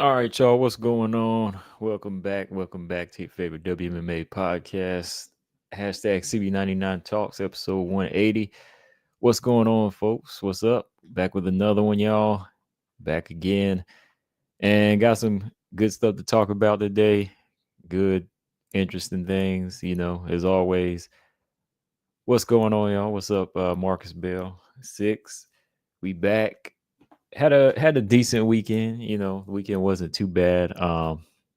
All right, y'all, what's going on? Welcome back. Welcome back to your favorite WMMA podcast. Hashtag CB99 Talks, episode 180. What's going on, folks? What's up? Back with another one, y'all. Back again. And got some good stuff to talk about today. Good, interesting things, as always. What's going on, y'all? What's up, Marcus Bell? Six. We back. Had a decent weekend. The weekend wasn't too bad.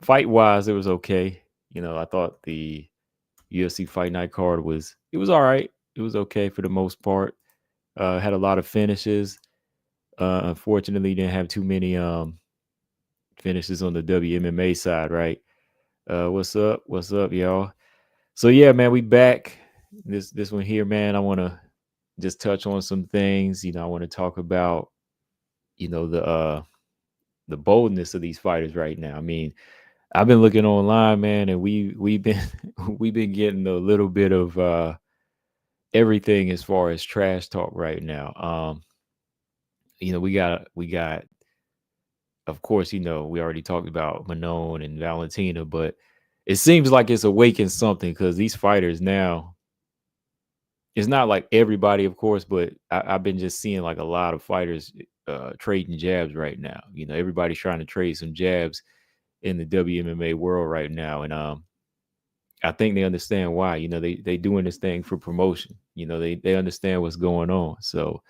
Fight wise, it was okay. I thought the UFC Fight Night card was all right. It was okay for the most part. Had a lot of finishes. Unfortunately, didn't have too many finishes on the WMMA side. Right. What's up? What's up, y'all? So yeah, man, we back. This one here, man. I want to just touch on some things. I want to talk about you know the uh the boldness of these fighters right now. I mean, I've been looking online, man, and we've been we've been getting a little bit of everything as far as trash talk right now. We got of course, we already talked about Manon and Valentina, but it seems like it's awakened something because these fighters now, it's not like everybody, of course, but I've been just seeing like a lot of fighters trading jabs right now. Everybody's trying to trade some jabs in the WMMA world right now, and I think they understand why. They doing this thing for promotion. They understand what's going on. So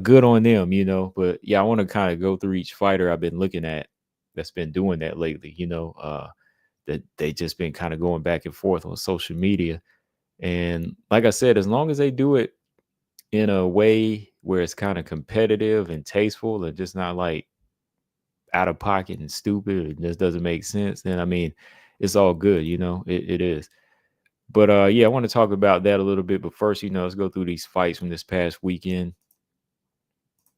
good on them. But yeah, I want to kind of go through each fighter I've been looking at that's been doing that lately. That they just been kind of going back and forth on social media. And like I said, as long as they do it in a way where it's kind of competitive and tasteful and just not like out of pocket and stupid, it just doesn't make sense, then I mean, it's all good. It is. But yeah, I want to talk about that a little bit. But first, let's go through these fights from this past weekend.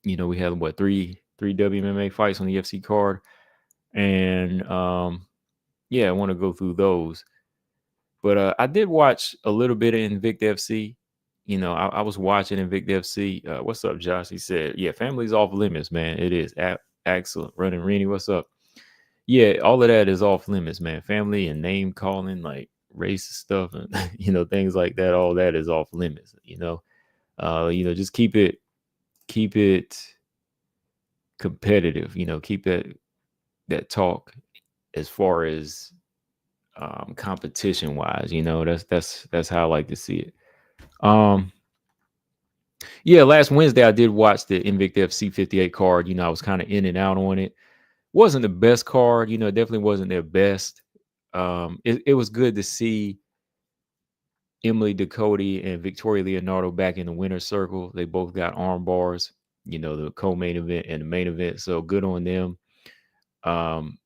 We had what three WMMA fights on the UFC card, and yeah, I want to go through those. But I did watch a little bit of Invicta FC. I was watching Invicta FC. What's up, Josh? He said, "Yeah, family's off limits, man. It is excellent." Running Rennie, what's up? Yeah, all of that is off limits, man. Family and name calling, like racist stuff, and things like that. All that is off limits. Just keep it competitive. Keep that talk as far as competition wise. That's how I like to see it. Um, yeah, last Wednesday I did watch the Invicta FC 58 card. I was kind of in and out on it. Wasn't the best card. It definitely wasn't their best. It was good to see Emily Ducote and Victoria Leonardo back in the winner's circle. They both got arm bars, the co-main event and the main event. So good on them. Um,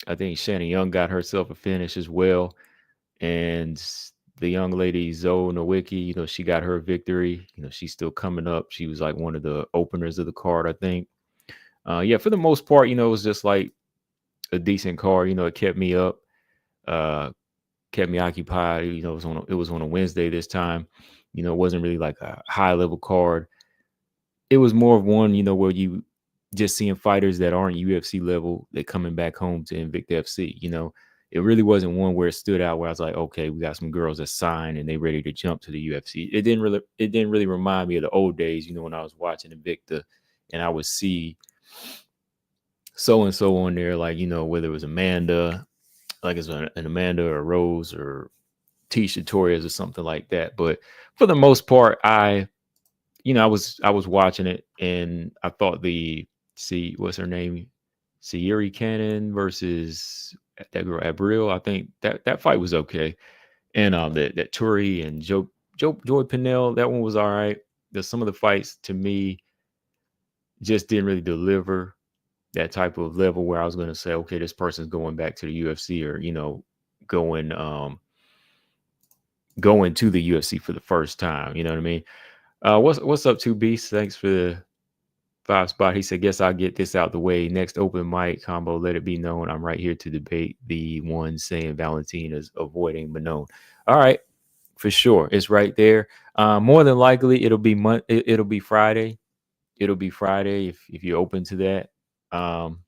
I think Shannon Young got herself a finish as well. And the young lady Zoe Nowicki, she got her victory. She's still coming up. She was like one of the openers of the card, I think. Yeah, for the most part, it was just like a decent card. It kept me up. Uh, Kept me occupied. It was on a Wednesday this time. It wasn't really like a high level card. It was more of one, where you just seeing fighters that aren't UFC level, they coming back home to Invicta FC. It really wasn't one where it stood out where I was like, okay, we got some girls that signed and they ready to jump to the UFC. It didn't really remind me of the old days, when I was watching Invicta and I would see so and so on there, like, whether it was Amanda, like it's an Amanda or Rose or Tisha Torres or something like that. But for the most part, I was watching it and I thought see what's her name, Sierra Cannon versus that girl Abril. I think that fight was okay, and that Turi and Joy Pinnell, that one was all right. There's some of the fights to me just didn't really deliver that type of level where I was going to say, okay, this person's going back to the UFC or going going to the UFC for the first time. You know what I mean? What's up, Two Beasts? Thanks for the 5 spot. He said, "Guess I'll get this out the way. Next open mic combo. Let it be known I'm right here to debate the one saying Valentina's avoiding Manon." All right, for sure, it's right there. More than likely, it'll be Friday. It'll be Friday if you're open to that. Um,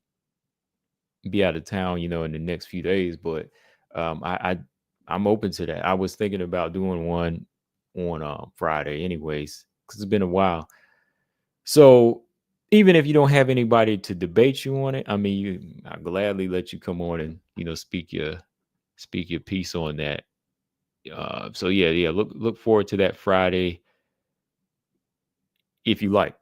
be out of town, in the next few days. But I'm open to that. I was thinking about doing one on Friday, anyways, because it's been a while. So even if you don't have anybody to debate you on it, I mean, I'll gladly let you come on and speak your piece on that. So yeah, look forward to that Friday if you like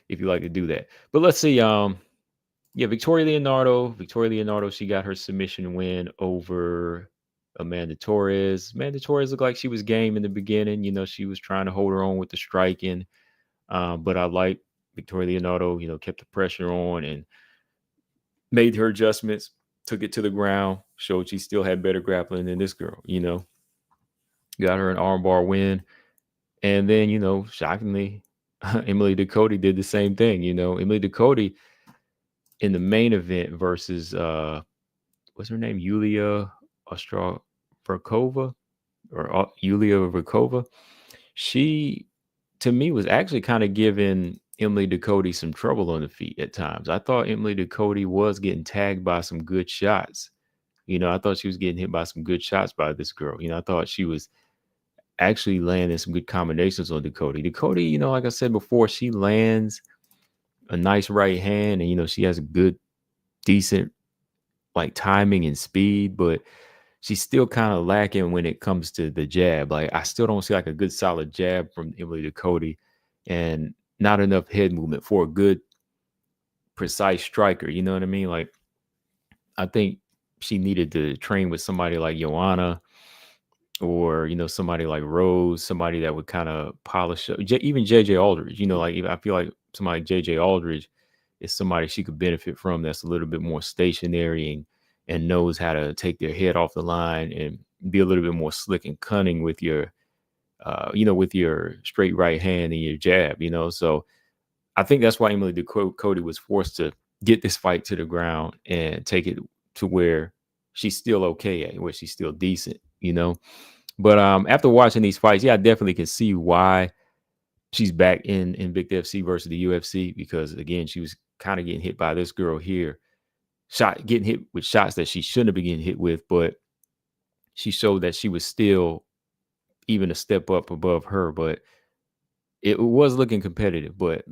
to do that. But let's see. Yeah, Victoria Leonardo, she got her submission win over Amanda Torres. Amanda Torres looked like she was game in the beginning. She was trying to hold her own with the striking. But I like Victoria Leonardo, kept the pressure on and made her adjustments, took it to the ground, showed she still had better grappling than this girl, got her an armbar win. And then, shockingly, Emily Ducote did the same thing. Emily Ducote in the main event versus what's her name? Yulia Ostrogova or Yulia Verkova. She, to me, was actually kind of giving Emily Ducote some trouble on the feet at times. I thought Emily Ducote was getting tagged by some good shots. I thought she was getting hit by some good shots by this girl. I thought she was actually landing some good combinations on Ducote. Ducote, like I said before, she lands a nice right hand and, she has a good, decent like timing and speed, but she's still kind of lacking when it comes to the jab. Like I still don't see like a good solid jab from Emily Ducote and not enough head movement for a good precise striker. You know what I mean? Like I think she needed to train with somebody like Joanna or somebody like Rose, somebody that would kind of polish up. Even JJ Aldridge, like I feel like somebody like JJ Aldridge is somebody she could benefit from that's a little bit more stationary and knows how to take their head off the line and be a little bit more slick and cunning with your with your straight right hand and your jab. So I think that's why Emily Ducote was forced to get this fight to the ground and take it to where she's still okay at, where she's still decent. But after watching these fights, yeah, I definitely can see why she's back in Invicta FC versus the UFC, because again, she was kind of getting hit by this girl here, getting hit with shots that she shouldn't have been getting hit with, but she showed that she was still even a step up above her. But it was looking competitive, but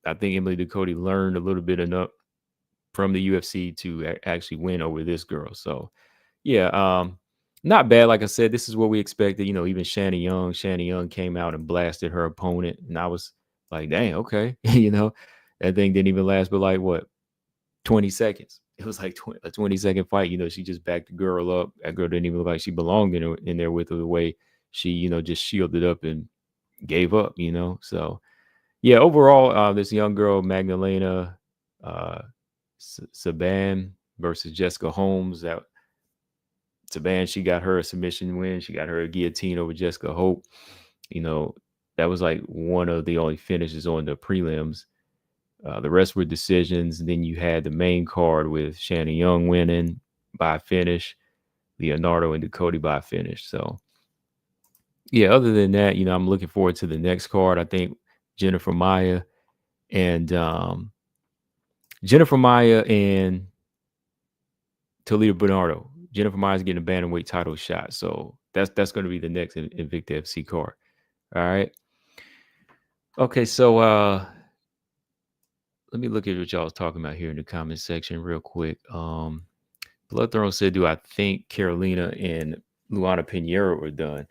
I think Emily Ducote learned a little bit enough from the UFC to actually win over this girl. So yeah, not bad. Like I said, this is what we expected. Even Shannon Young came out and blasted her opponent, and I was like, dang, okay. That thing didn't even last but like what, 20 seconds. It was like a 20-second fight. She just backed the girl up. That girl didn't even look like she belonged in there with her, the way she, just shielded up and gave up, So yeah, overall, this young girl, Magdalena Saban versus Jessica Holmes. That Saban, she got her a submission win. She got her a guillotine over Jessica Hope. That was like one of the only finishes on the prelims. The rest were decisions. And then you had the main card with Shannon Young winning by finish, Leonardo and Ducote by finish. So yeah, other than that, I'm looking forward to the next card. I think Jennifer Maia and Toledo Bernardo. Jennifer Maia's getting a bantamweight title shot. So that's going to be the next Invicta FC card. All right. Okay, so let me look at what y'all was talking about here in the comment section real quick. Blood Throne said, do I think Carolina and Luana Pinheiro are done?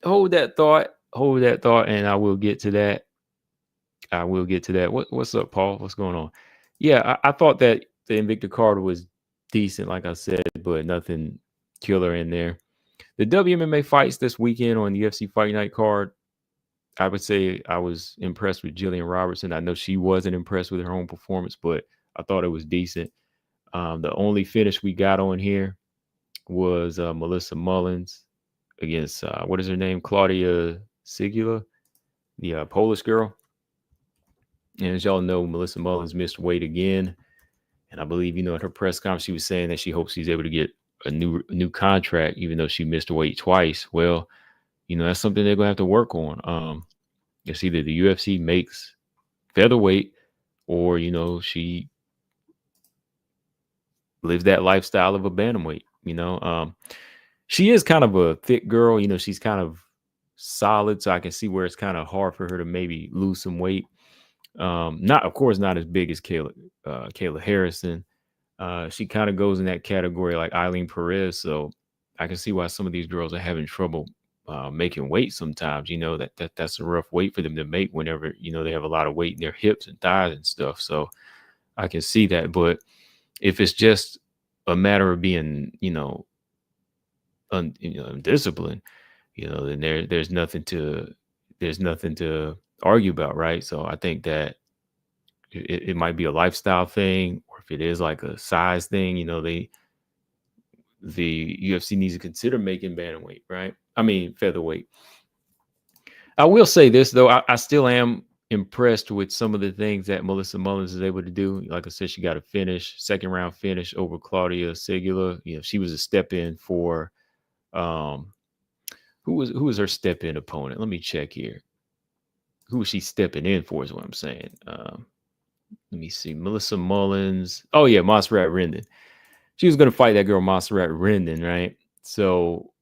Hold that thought, and I will get to that. What's up, Paul? What's going on? Yeah, I thought that the Invicta card was decent, like I said, but nothing killer in there. The WMMA fights this weekend on the UFC Fight Night card, I would say I was impressed with Gillian Robertson. I know she wasn't impressed with her own performance, but I thought it was decent. The only finish we got on here was Melissa Mullins against, what is her name? Claudia Sigula, the Polish girl. And as y'all know, Melissa Mullins missed weight again. And I believe, at her press conference, she was saying that she hopes she's able to get a new contract, even though she missed weight twice. Well, that's something they're going to have to work on. It's either the UFC makes featherweight or, she lives that lifestyle of a bantamweight. She is kind of a thick girl. She's kind of solid, so I can see where it's kind of hard for her to maybe lose some weight. Not, of course, not as big as Kayla Harrison. She kind of goes in that category like Eileen Perez. So I can see why some of these girls are having trouble making weight sometimes. That's a rough weight for them to make whenever, they have a lot of weight in their hips and thighs and stuff. So I can see that. But if it's just a matter of being, undisciplined, then there's nothing to argue about, right? So I think that it might be a lifestyle thing, or if it is like a size thing, the UFC needs to consider making bantamweight, right? I mean featherweight. I will say this though, I still am impressed with some of the things that Melissa Mullins is able to do. Like I said, she got a second round finish over Claudia Segula. She was a step in for um who was her step in opponent? Let me check here. Who was she stepping in for is what I'm saying. Let me see. Melissa Mullins. Oh yeah, Montserrat Rendon. She was going to fight that girl Montserrat Rendon, right? So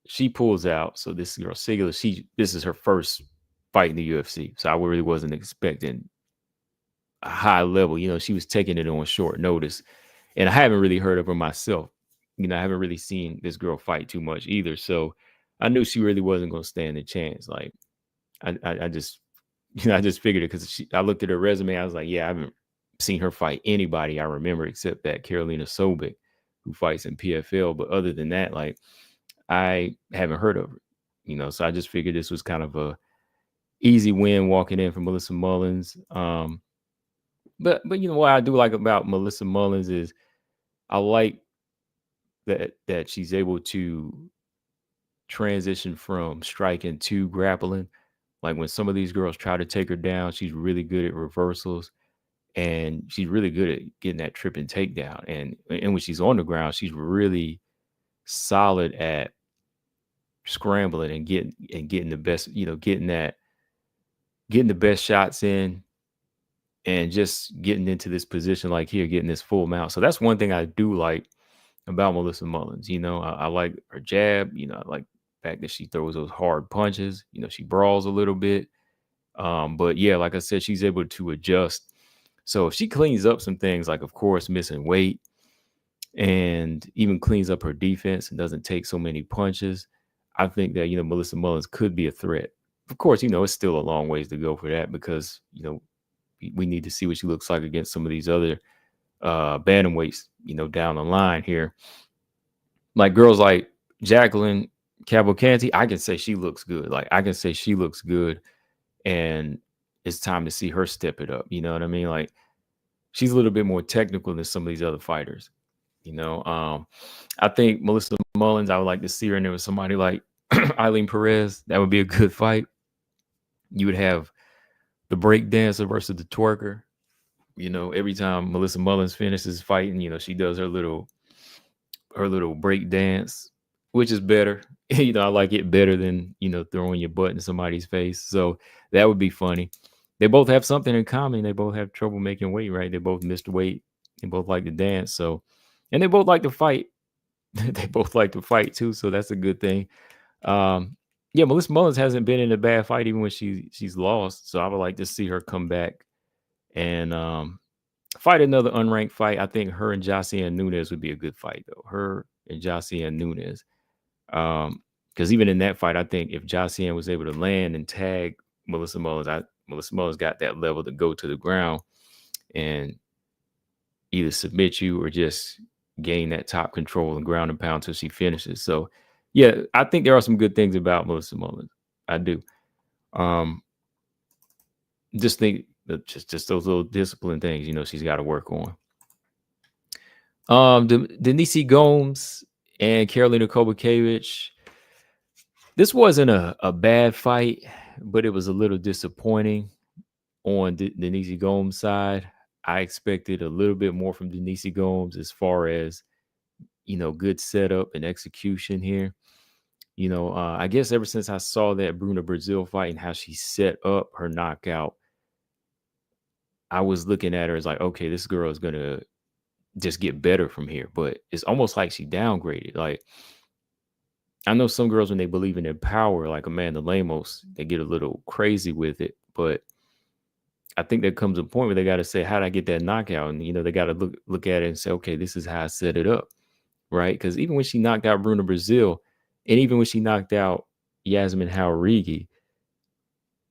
she pulls out. So this girl Segula, this is her first fight in the UFC. So I really wasn't expecting a high level. She was taking it on short notice, and I haven't really heard of her myself. I haven't really seen this girl fight too much either. So I knew she really wasn't going to stand a chance. Like I just, I just figured it because I looked at her resume. I was like, yeah, I haven't seen her fight anybody I remember except that Carolina Sobek who fights in PFL. But other than that, like I haven't heard of her, so I just figured this was kind of a easy win walking in for Melissa Mullins. But what I do like about Melissa Mullins is I like that she's able to transition from striking to grappling. Like when some of these girls try to take her down, she's really good at reversals, and she's really good at getting that trip and takedown. And when she's on the ground, she's really solid at scrambling and getting the best, getting the best shots in, and just getting into this position like here, getting this full mount. So that's one thing I do like about Melissa Mullins. I like her jab. I like the fact that she throws those hard punches. She brawls a little bit. But yeah, like I said, she's able to adjust. So if she cleans up some things, like of course missing weight, and even cleans up her defense and doesn't take so many punches, I think that Melissa Mullins could be a threat. Of course, it's still a long ways to go for that because we need to see what she looks like against some of these other bantamweights, down the line here. Like girls like Jacqueline Cavalcanti, I can say she looks good. Like I can say she looks good, and it's time to see her step it up. You know what I mean? Like she's a little bit more technical than some of these other fighters. I think Melissa Mullins, I would like to see her in there with somebody like Eileen Perez. That would be a good fight. You would have the break dancer versus the twerker. Every time Melissa Mullins finishes fighting, she does her little break dance, which is better. I like it better than, throwing your butt in somebody's face. So that would be funny. They both have something in common. They both have trouble making weight, right? They both missed weight. They both like to dance. So, and they both like to fight. They both like to fight too. So that's a good thing. Yeah, Melissa Mullins hasn't been in a bad fight even when she's lost. So I would like to see her come back and fight another unranked fight. I think her and Josiane Nunes would be a good fight, though. Her and Josiane Nunes. Because even in that fight, I think if Josiane was able to land and tag Melissa Mullins, Melissa Mullins got that level to go to the ground and either submit you or just gain that top control and ground and pound until she finishes. So, yeah, I think there are some good things about Melissa Mullins. I do. Just think that just those little discipline things, she's got to work on. Denise Gomes and Karolina Kowalkiewicz. This wasn't a bad fight, but it was a little disappointing on Denise Gomes' side. I expected a little bit more from Denise Gomes as far as, good setup and execution here. I guess ever since I saw that Bruna Brazil fight and how she set up her knockout, I was looking at her as like, okay, this girl is going to just get better from here. But it's almost like she downgraded. Like, I know some girls when they believe in their power, like Amanda Lemos, they get a little crazy with it. But I think there comes a point where they got to say, how did I get that knockout? And they got to look at it and say, okay, this is how I set it up, right? Because even when she knocked out Bruna Brazil, and even when she knocked out Yasmin Jauregui,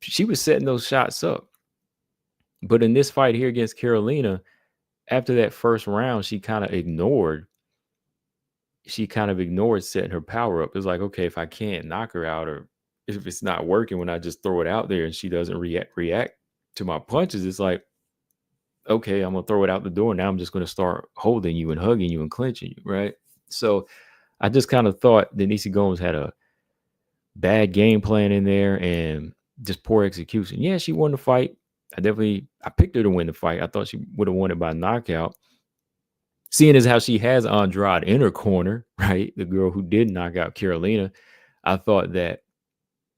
she was setting those shots up. But in this fight here against Carolina, after that first round, she kind of ignored setting her power up. It's like, okay, if I can't knock her out, or if it's not working when I just throw it out there and she doesn't react to my punches, it's like, okay, I'm gonna throw it out the door. Now I'm just gonna start holding you and hugging you and clenching you, right? So I just kind of thought Denise Gomes had a bad game plan in there and just poor execution. Yeah, she won the fight. I picked her to win the fight. I thought she would have won it by knockout. Seeing as how she has Andrade in her corner, right? The girl who did knock out Carolina, I thought that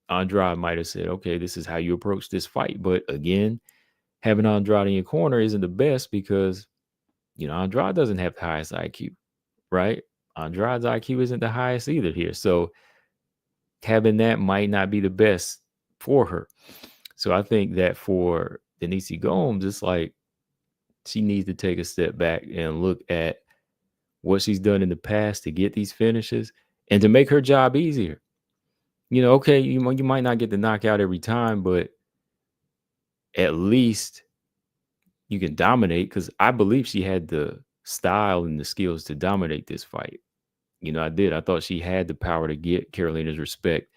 Andrade might have said, okay, this is how you approach this fight. But again, having Andrade in your corner isn't the best because, Andrade doesn't have the highest IQ, right? Andrade's IQ isn't the highest either here. So having that might not be the best for her. So I think that for Denise Gomes, it's like she needs to take a step back and look at what she's done in the past to get these finishes and to make her job easier. Okay, you might not get the knockout every time, but at least you can dominate, because I believe she had the style and the skills to dominate this fight. I did. I thought she had the power to get Carolina's respect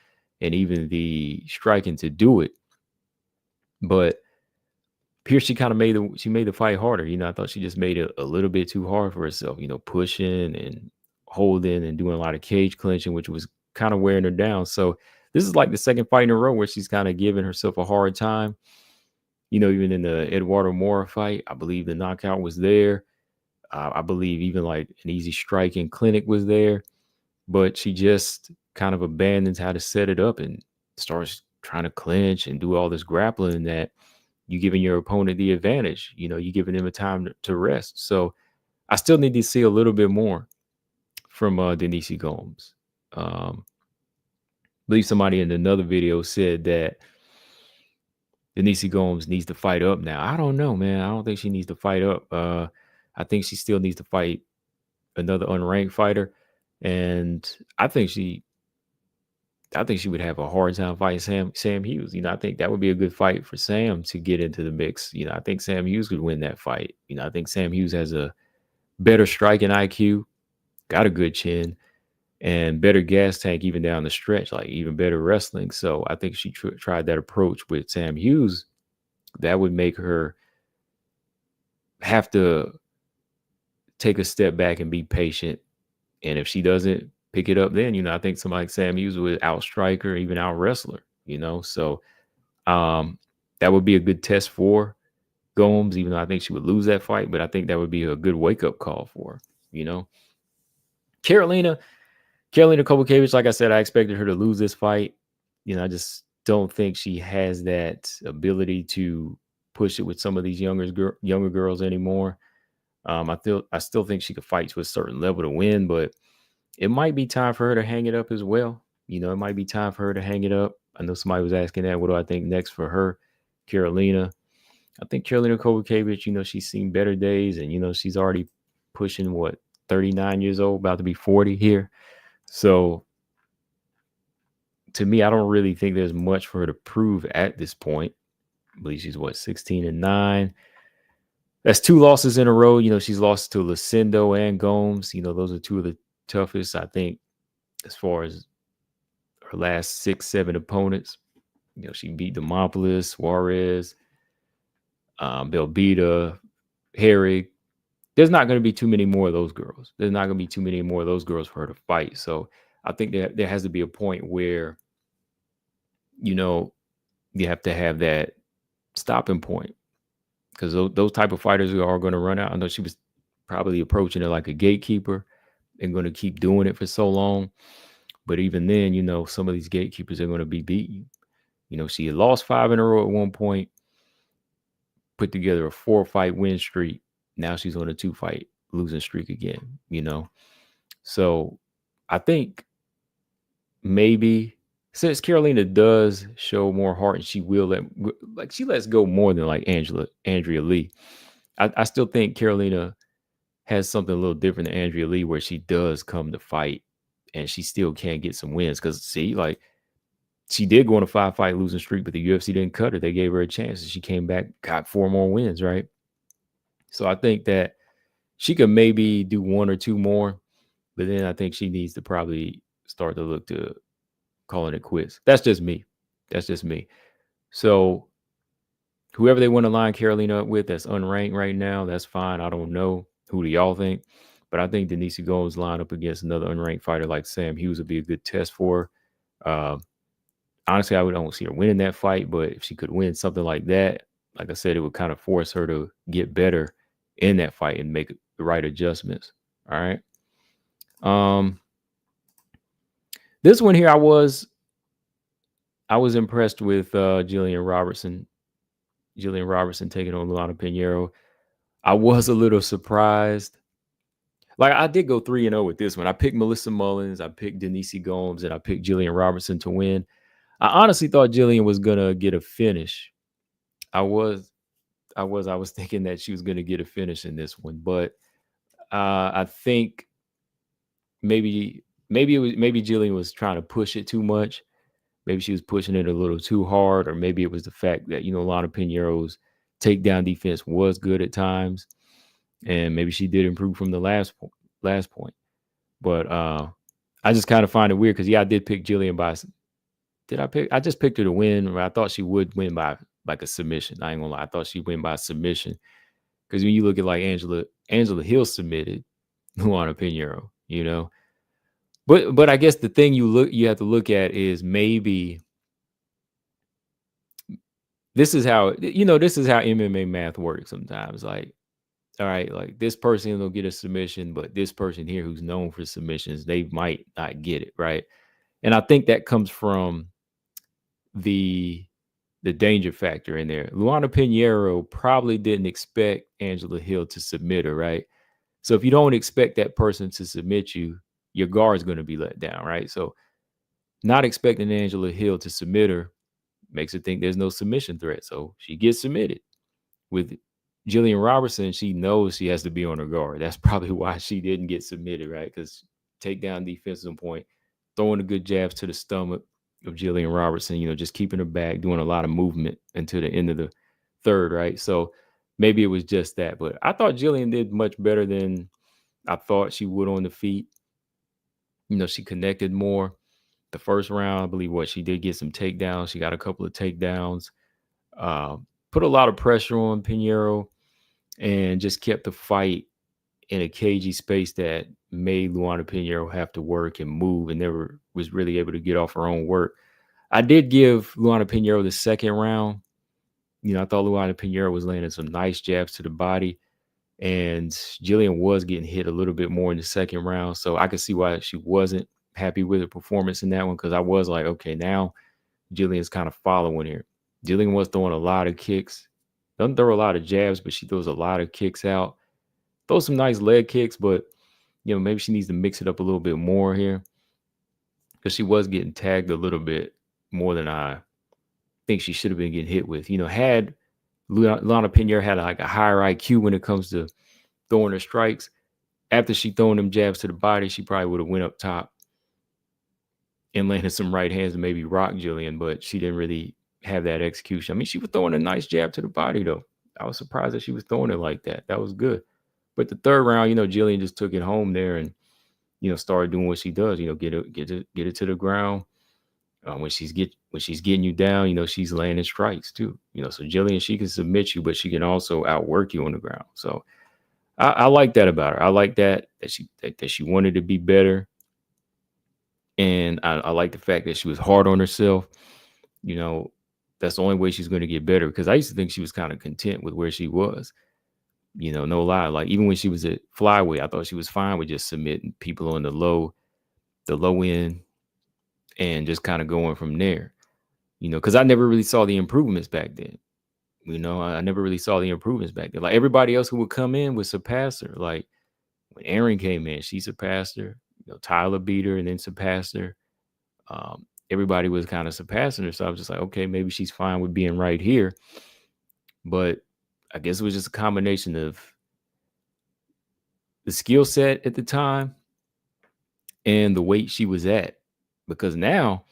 and even the striking to do it. But here she kind of made the fight harder. I thought she just made it a little bit too hard for herself, pushing and holding and doing a lot of cage clinching, which was kind of wearing her down. So this is like the second fight in a row where she's kind of giving herself a hard time. Even in the Eduardo Mora fight, I believe the knockout was there. I believe even like an easy striking clinic was there, but she just kind of abandons how to set it up and starts trying to clinch and do all this grappling that you giving your opponent the advantage. You giving them a time to rest. So I still need to see a little bit more from Denise Gomes. I believe somebody in another video said that Denise Gomes needs to fight up now. I don't know, man. I don't think she needs to fight up. I think she still needs to fight another unranked fighter. And I think she would have a hard time fighting Sam Hughes. I think that would be a good fight for Sam to get into the mix. I think Sam Hughes could win that fight. I think Sam Hughes has a better striking IQ, got a good chin, and better gas tank even down the stretch, like even better wrestling. So I think she tried that approach with Sam Hughes. That would make her have to take a step back and be patient. And if she doesn't pick it up, then, I think somebody like Sam Hughes would outstrike her, even out wrestle her, So that would be a good test for Gomes, even though I think she would lose that fight. But I think that would be a good wake-up call for her, Carolina Kowalkiewicz, like I said, I expected her to lose this fight. I just don't think she has that ability to push it with some of these younger girls anymore. I still think she could fight to a certain level to win, but it might be time for her to hang it up as well. It might be time for her to hang it up. I know somebody was asking that. What do I think next for her, Carolina? I think Carolina Kowalkiewicz, she's seen better days, and she's already pushing 39 years old, about to be 40 here. So to me, I don't really think there's much for her to prove at this point. I believe she's 16-9. That's 2 losses in a row. She's lost to Lucindo and Gomes. Those are 2 of the toughest, I think, as far as her last 6-7 opponents. She beat Demopoulos, Juarez, Belbita, Herrig. There's not going to be too many more of those girls. There's not going to be too many more of those girls for her to fight. So I think that there has to be a point where, you have to have that stopping point, because those type of fighters are going to run out. I know she was probably approaching it like a gatekeeper and going to keep doing it for so long. But even then, some of these gatekeepers are going to be beaten. She had lost 5 in a row at one point, put together a 4-fight win streak. Now she's on a 2-fight losing streak again, you know. So I think maybe since Carolina does show more heart and she will she lets go more than like Andrea Lee. I still think Carolina has something a little different than Andrea Lee where she does come to fight and she still can get some wins. Cause see, like she did go on a 5-fight losing streak, but the UFC didn't cut her. They gave her a chance and she came back, got 4 more wins, right? So I think that she could maybe do 1 or 2 more, but then I think she needs to probably start to look to calling it quits. That's just me. That's just me. So whoever they want to line Carolina up with that's unranked right now, that's fine. I don't know. Who do y'all think? But I think Denise Gomes line up against another unranked fighter like Sam Hughes would be a good test for her. Honestly, I don't see her winning that fight, but if she could win something like that, like I said, it would kind of force her to get better in that fight and make the right adjustments. All right. This one here, I was impressed with Gillian Robertson. Gillian Robertson taking on Luana Pinheiro. I was a little surprised. Like I did go 3-0 with this one. I picked Melissa Mullins, I picked Denise Gomes, and I picked Gillian Robertson to win. I honestly thought Gillian was gonna get a finish. I was thinking that she was gonna get a finish in this one, but I think maybe Gillian was trying to push it too much. Maybe she was pushing it a little too hard, or maybe it was the fact that Lana Pinheiro's takedown defense was good at times, and maybe she did improve from the last point. But I just kind of find it weird because I did pick Gillian by. Did I pick? I just picked her to win. I thought she would win by like a submission. I ain't gonna lie. I thought she'd win by submission because when you look at like Angela Hill submitted Luana Pinheiro, But I guess the thing you have to look at is maybe this is how MMA math works sometimes. Like, all right, like this person will get a submission, but this person here who's known for submissions, they might not get it, right? And I think that comes from the danger factor in there. Luana Pinheiro probably didn't expect Angela Hill to submit her, right? So if you don't expect that person to submit you, your guard's going to be let down, right? So not expecting Angela Hill to submit her makes her think there's no submission threat. So she gets submitted. With Gillian Robertson, she knows she has to be on her guard. That's probably why she didn't get submitted, right? Because takedown defense on point, throwing the good jabs to the stomach of Gillian Robertson, just keeping her back, doing a lot of movement until the end of the third, right? So maybe it was just that. But I thought Gillian did much better than I thought she would on the feet. She connected more. The first round, I believe she did get some takedowns. She got a couple of takedowns, put a lot of pressure on Pinheiro, and just kept the fight in a cagey space that made Luana Pinheiro have to work and move and never was really able to get off her own work. I did give Luana Pinheiro the second round. I thought Luana Pinheiro was landing some nice jabs to the body, and Gillian was getting hit a little bit more in the second round. So I could see why she wasn't happy with her performance in that one, because I was like, okay, now Gillian's kind of following here. Gillian was throwing a lot of kicks. Doesn't throw a lot of jabs, but she throws a lot of kicks out. Throws some nice leg kicks, but maybe she needs to mix it up a little bit more here, because she was getting tagged a little bit more than I think she should have been getting hit with. Had Luana Pinheiro had like a higher IQ when it comes to throwing her strikes, after she throwing them jabs to the body, she probably would have went up top and landed some right hands and maybe rocked Gillian, but she didn't really have that execution. I mean, she was throwing a nice jab to the body, though. I was surprised that she was throwing it like that. That was good. But the third round, Gillian just took it home there and, started doing what she does. Get it to the ground. When she's getting you down, she's landing strikes too. So Gillian, she can submit you, but she can also outwork you on the ground. So I like that about her. I like that she wanted to be better. And I like the fact that she was hard on herself. That's the only way she's going to get better, because I used to think she was kind of content with where she was. No lie. Like even when she was at flyweight, I thought she was fine with just submitting people on the low end and just kind of going from there. Because I never really saw the improvements back then. I never really saw the improvements back then. Like everybody else who would come in would surpass her. Like When Aaron came in, she surpassed her. Tyler beat her and then surpassed her. Everybody was kind of surpassing her. So I was just like, okay, maybe she's fine with being right here. But I guess it was just a combination of the skill set at the time and the weight she was at. Because now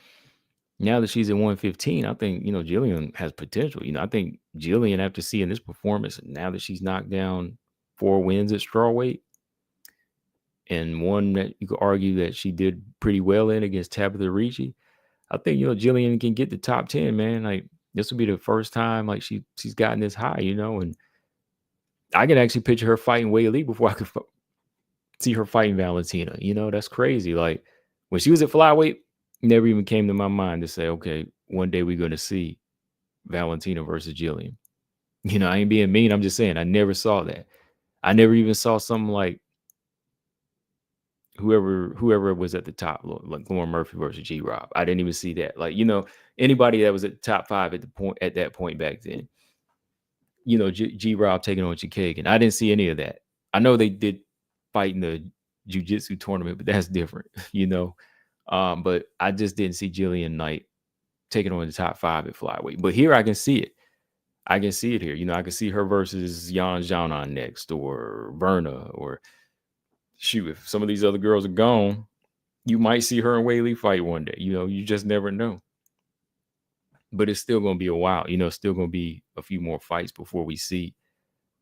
that she's at 115, I think, Gillian has potential. I think Gillian, after seeing this performance, now that she's knocked down 4 wins at strawweight, and one that you could argue that she did pretty well in against Tabitha Ricci, I think, Gillian can get the top 10, man. Like, this will be the first time, like, she's gotten this high, and I can actually picture her fighting Wei before I could see her fighting Valentina. That's crazy. Like, when she was at flyweight, never even came to my mind to say, okay, one day we're going to see Valentina versus Gillian. I ain't being mean. I'm just saying I never saw that. I never even saw something like whoever was at the top, like Lauren Murphy versus G Rob. I didn't even see that. Like, anybody that was at the top 5 at that point back then. G Rob taking on Chikagan. I didn't see any of that. I know they did fight in the jiu-jitsu tournament, but that's different, but I just didn't see Gillian Knight taking on the top 5 at flyweight. But here I can see it. I can see it here. I can see her versus Jan Janan next, or Verna, or shoot, if some of these other girls are gone, you might see her and Wei fight one day. You just never know. But it's still going to be a while. It's still going to be a few more fights before we see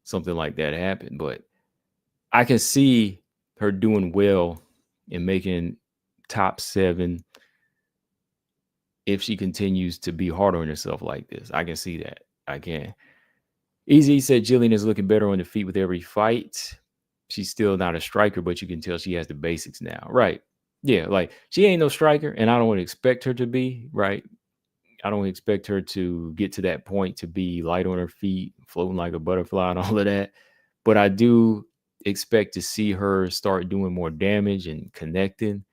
something like that happen. But I can see her doing well and making top 7 if she continues to be hard on herself like this. I can see that. I can. Easy said Gillian is looking better on the feet with every fight. She's still not a striker, but you can tell she has the basics now. Right. Yeah, like, she ain't no striker, and I don't want to expect her to be, right? I don't expect her to get to that point to be light on her feet, floating like a butterfly and all of that. But I do expect to see her start doing more damage and connecting,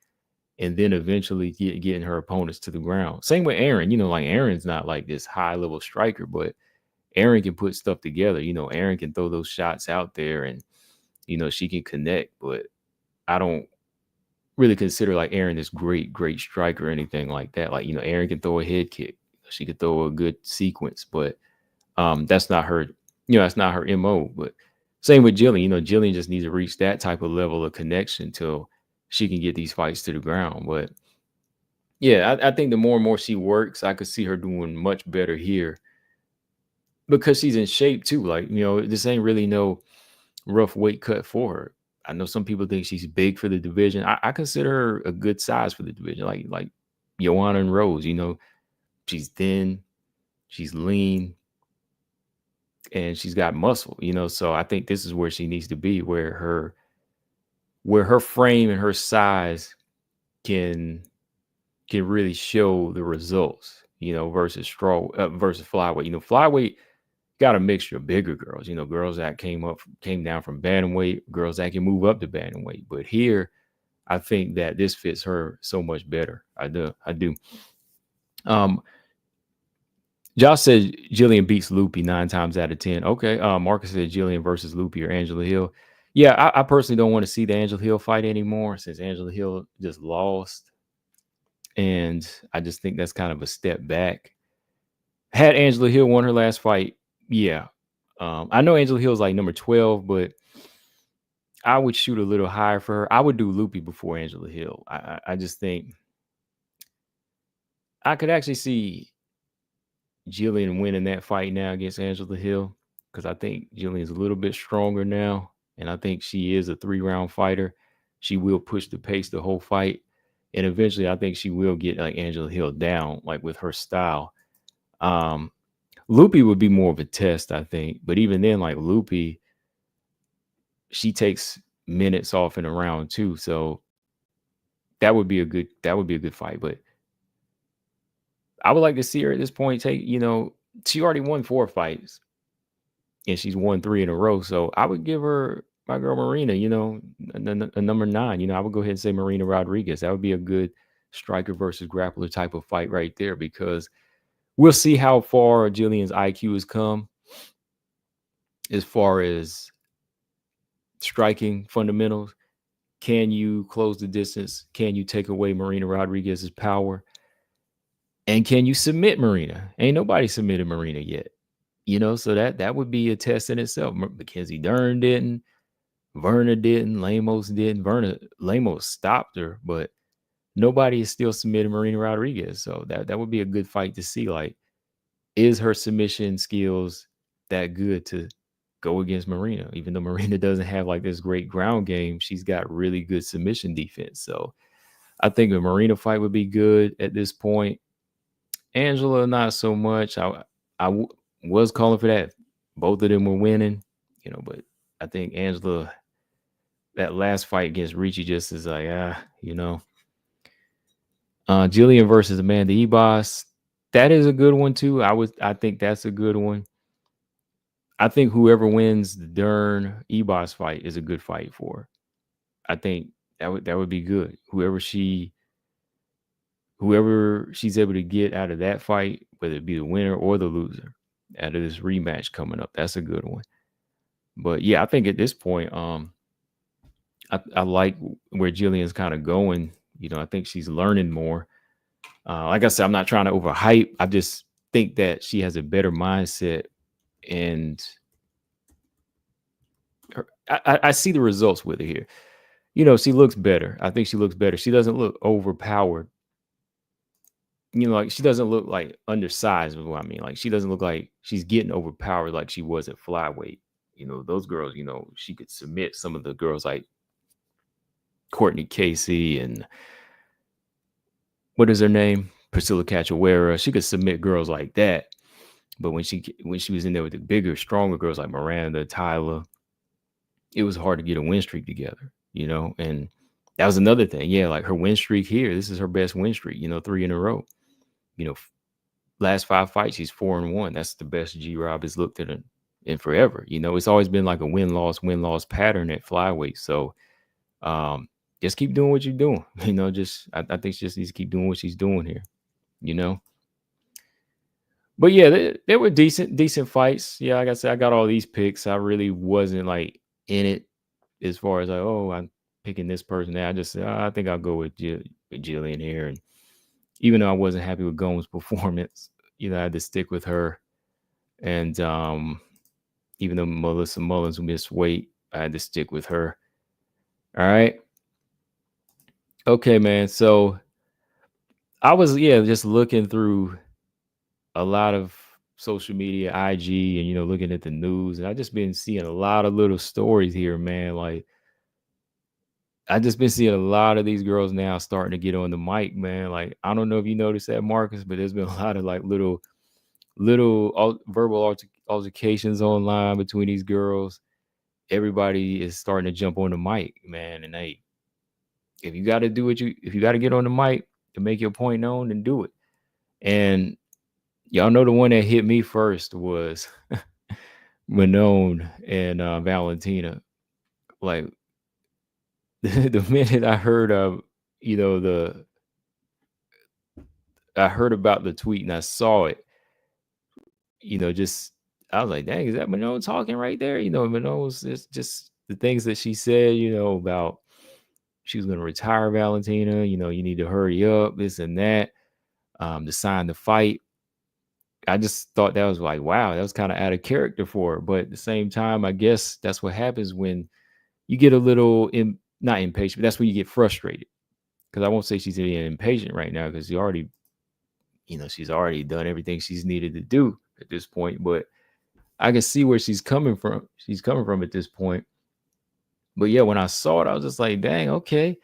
and then eventually getting her opponents to the ground. Same with Aaron. Like, Aaron's not like this high level striker, but Aaron can put stuff together. Aaron can throw those shots out there, and, she can connect. But I don't really consider, like, Aaron this great striker or anything like that. Like, Aaron can throw a head kick. She could throw a good sequence, but that's not her, that's not her MO. But same with Gillian. Gillian just needs to reach that type of level of connection till she can get these fights to the ground. But yeah, I think the more and more she works, I could see her doing much better here, because she's in shape too. Like, this ain't really no rough weight cut for her. I know some people think she's big for the division. I consider her a good size for the division. Like Joanna and Rose, she's thin, she's lean, and she's got muscle, so I think this is where she needs to be, where her frame and her size can really show the results, versus versus flyweight. Flyweight got a mixture of bigger girls, girls that came down from bantamweight, girls that can move up to bantamweight. But here, I think that this fits her so much better. I do. Josh said Gillian beats Loopy 9 times out of 10. Okay. Marcus said Gillian versus Loopy or Angela Hill. Yeah, I personally don't want to see the Angela Hill fight anymore, since Angela Hill just lost. And I just think that's kind of a step back. Had Angela Hill won her last fight, yeah. I know Angela Hill's like number 12, but I would shoot a little higher for her. I would do Loopy before Angela Hill. I just think I could actually see Gillian winning that fight now against Angela Hill, because I think Gillian's a little bit stronger now, and I think she is a 3-round fighter. She will push the pace the whole fight, and eventually I think she will get like Angela Hill down, like, with her style. Loopy would be more of a test, I think, but even then, like, Loopy, she takes minutes off in a round too, so that would be a good fight. But I would like to see her at this point take, she already won 4 fights and she's won 3 in a row. So I would give her my girl Marina, a number 9. I would go ahead and say Marina Rodriguez. That would be a good striker versus grappler type of fight right there, because we'll see how far Gillian's IQ has come as far as striking fundamentals. Can you close the distance? Can you take away Marina Rodriguez's power? And can you submit Marina? Ain't nobody submitted Marina yet. So that would be a test in itself. Mackenzie Dern didn't. Verna didn't. Lemos didn't. Lemos stopped her, but nobody is still submitting Marina Rodriguez. So that would be a good fight to see. Like, is her submission skills that good to go against Marina? Even though Marina doesn't have like this great ground game, she's got really good submission defense. So I think a Marina fight would be good at this point. Angela, not so much. I was calling for that. Both of them were winning, but I think Angela, that last fight against Ricci just is like, Gillian versus Amanda Ebos. That is a good one too. I think that's a good one. I think whoever wins the Dern Ebos fight is a good fight for her. I think that would be good. Whoever she's able to get out of that fight, whether it be the winner or the loser out of this rematch coming up, that's a good one. But yeah, I think at this point, I like where Gillian's kind of going. I think she's learning more. Like I said, I'm not trying to overhype. I just think that she has a better mindset, and I see the results with her here. She looks better. I think she looks better. She doesn't look overpowered. Like she doesn't look like undersized is what I mean. Like she doesn't look like she's getting overpowered like she was at flyweight. Those girls, she could submit some of the girls like Courtney Casey and what is her name? Priscilla Cachoeira. She could submit girls like that. But when she was in there with the bigger, stronger girls like Miranda, Tyler, it was hard to get a win streak together, and that was another thing. Yeah, like her win streak here, this is her best win streak, 3 in a row. Last 5 fights, she's 4-1. That's the best G-Rob has looked at in forever. It's always been like a win-loss pattern at flyweight. So just keep doing what you're doing. I think she just needs to keep doing what she's doing here, But yeah, they were decent fights. Yeah, like I said, I got all these picks. I really wasn't like in it as far as like, oh, I'm picking this person. I just I think I'll go with Gillian here. And even though I wasn't happy with Gomes' performance, I had to stick with her. And even though Melissa Mullins missed weight, I had to stick with her. All right. Okay, man. So I was just looking through a lot of social media, IG, and looking at the news, and I just been seeing a lot of little stories here, man. Like I just been seeing a lot of these girls now starting to get on the mic, man. Like I don't know if you noticed that, Marcus, but there's been a lot of like little verbal altercations online between these girls. Everybody is starting to jump on the mic, man. And if you got to get on the mic to make your point known, then do it. And y'all know the one that hit me first was Manon and Valentina. Like the minute I heard of, I heard about the tweet and I saw it, I was like, dang, is that Manon talking right there? Manon was just the things that she said, about she was going to retire Valentina, you need to hurry up, this and that, to sign the fight. I just thought that was like, wow, that was kind of out of character for her. But at the same time, I guess that's what happens when you get a little, not impatient, but that's when you get frustrated. Because I won't say she's getting impatient right now because she's already done everything she's needed to do at this point. But I can see where she's coming from. She's coming from at this point. But yeah, when I saw it, I was just like, dang, okay.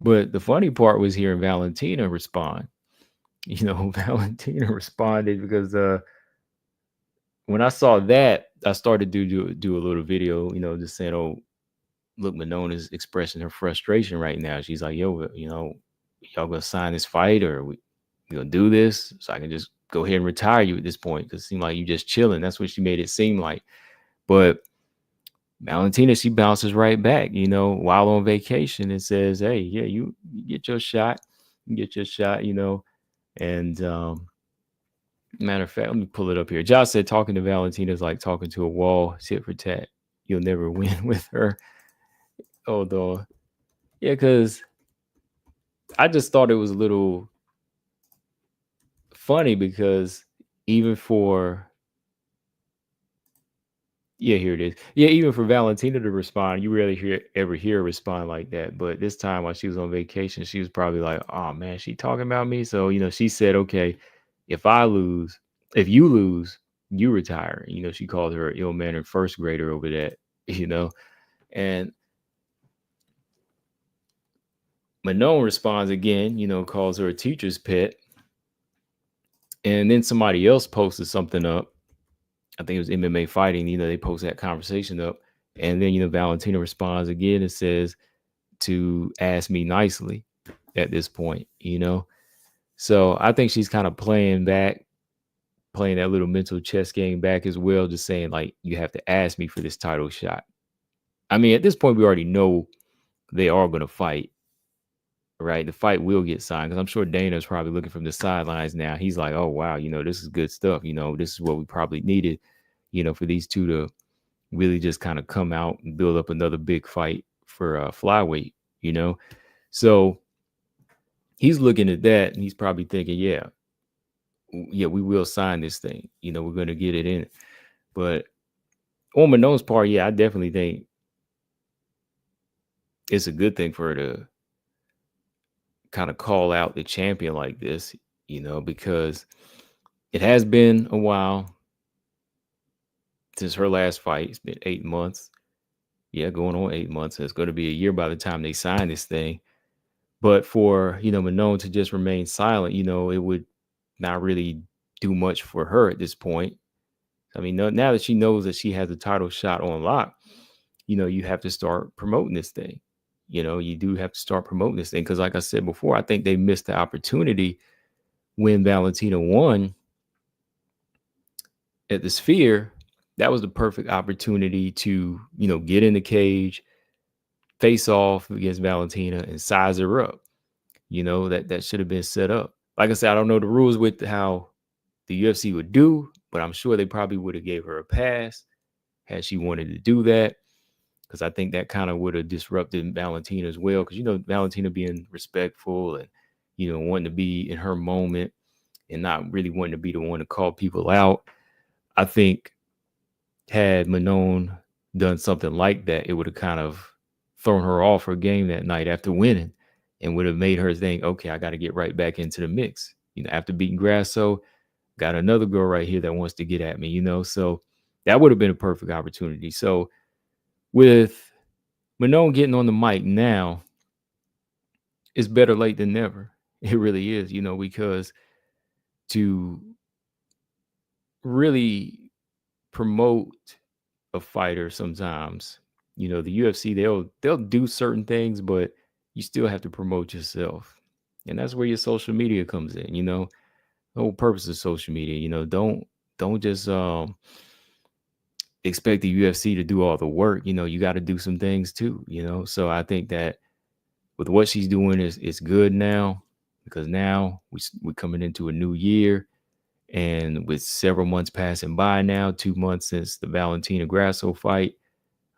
But the funny part was hearing Valentina respond. Valentina responded because when I saw that, I started to do a little video, just saying, oh, look, Manon is expressing her frustration right now. She's like, yo, y'all gonna sign this fight or we gonna do this so I can just go ahead and retire you at this point because it seemed like you just chilling. That's what she made it seem like. But Valentina, she bounces right back, while on vacation and says, hey, yeah, you get your shot. And matter of fact, let me pull it up here. Josh said talking to Valentina is like talking to a wall, tit for tat. You'll never win with her. Hold on. Yeah, because I just thought it was a little funny because even for yeah, here it is. Yeah, even for Valentina to respond, you rarely ever hear her respond like that. But this time while she was on vacation, she was probably like, "Oh man, she talking about me." So she said, "Okay, if I lose, if you lose, you retire." She called her ill mannered first grader over that. You know, and Manon responds again. Calls her a teacher's pet, and then somebody else posted something up. I think it was MMA fighting. They post that conversation up, and then Valentina responds again and says to ask me nicely at this point. So I think she's kind of playing back, playing that little mental chess game back as well, just saying like, you have to ask me for this title shot. I mean, at this point, we already know they are going to fight, right? The fight will get signed because I'm sure Dana's probably looking from the sidelines now. He's like, oh, wow, this is good stuff. This is what we probably needed, for these two to really just kind of come out and build up another big fight for flyweight, So he's looking at that and he's probably thinking, yeah, we will sign this thing. We're going to get it in. But on Manon's part, yeah, I definitely think it's a good thing for her to kind of call out the champion like this, because it has been a while since her last fight. It's been 8 months. Yeah, going on 8 months. It's going to be a year by the time they sign this thing. But for, Manon to just remain silent, it would not really do much for her at this point. I mean, now that she knows that she has a title shot on lock, you have to start promoting this thing. You do have to start promoting this thing because, like I said before, I think they missed the opportunity when Valentina won at the Sphere. That was the perfect opportunity to, get in the cage, face off against Valentina, and size her up. That should have been set up. Like I said, I don't know the rules with how the UFC would do, but I'm sure they probably would have gave her a pass had she wanted to do that. Because I think that kind of would have disrupted Valentina as well. Because, Valentina being respectful and, wanting to be in her moment and not really wanting to be the one to call people out. I think had Manon done something like that, it would have kind of thrown her off her game that night after winning and would have made her think, okay, I got to get right back into the mix. After beating Grasso, got another girl right here that wants to get at me, so that would have been a perfect opportunity. So with Manon getting on the mic now, it's better late than never. It really is, because to really promote a fighter sometimes, the UFC, they'll do certain things, but you still have to promote yourself. And that's where your social media comes in, the whole purpose of social media, don't just expect the UFC to do all the work. You got to do some things too, So I think that with what she's doing is good now, because now we're coming into a new year, and with several months passing by now, 2 months since the Valentina Grasso fight,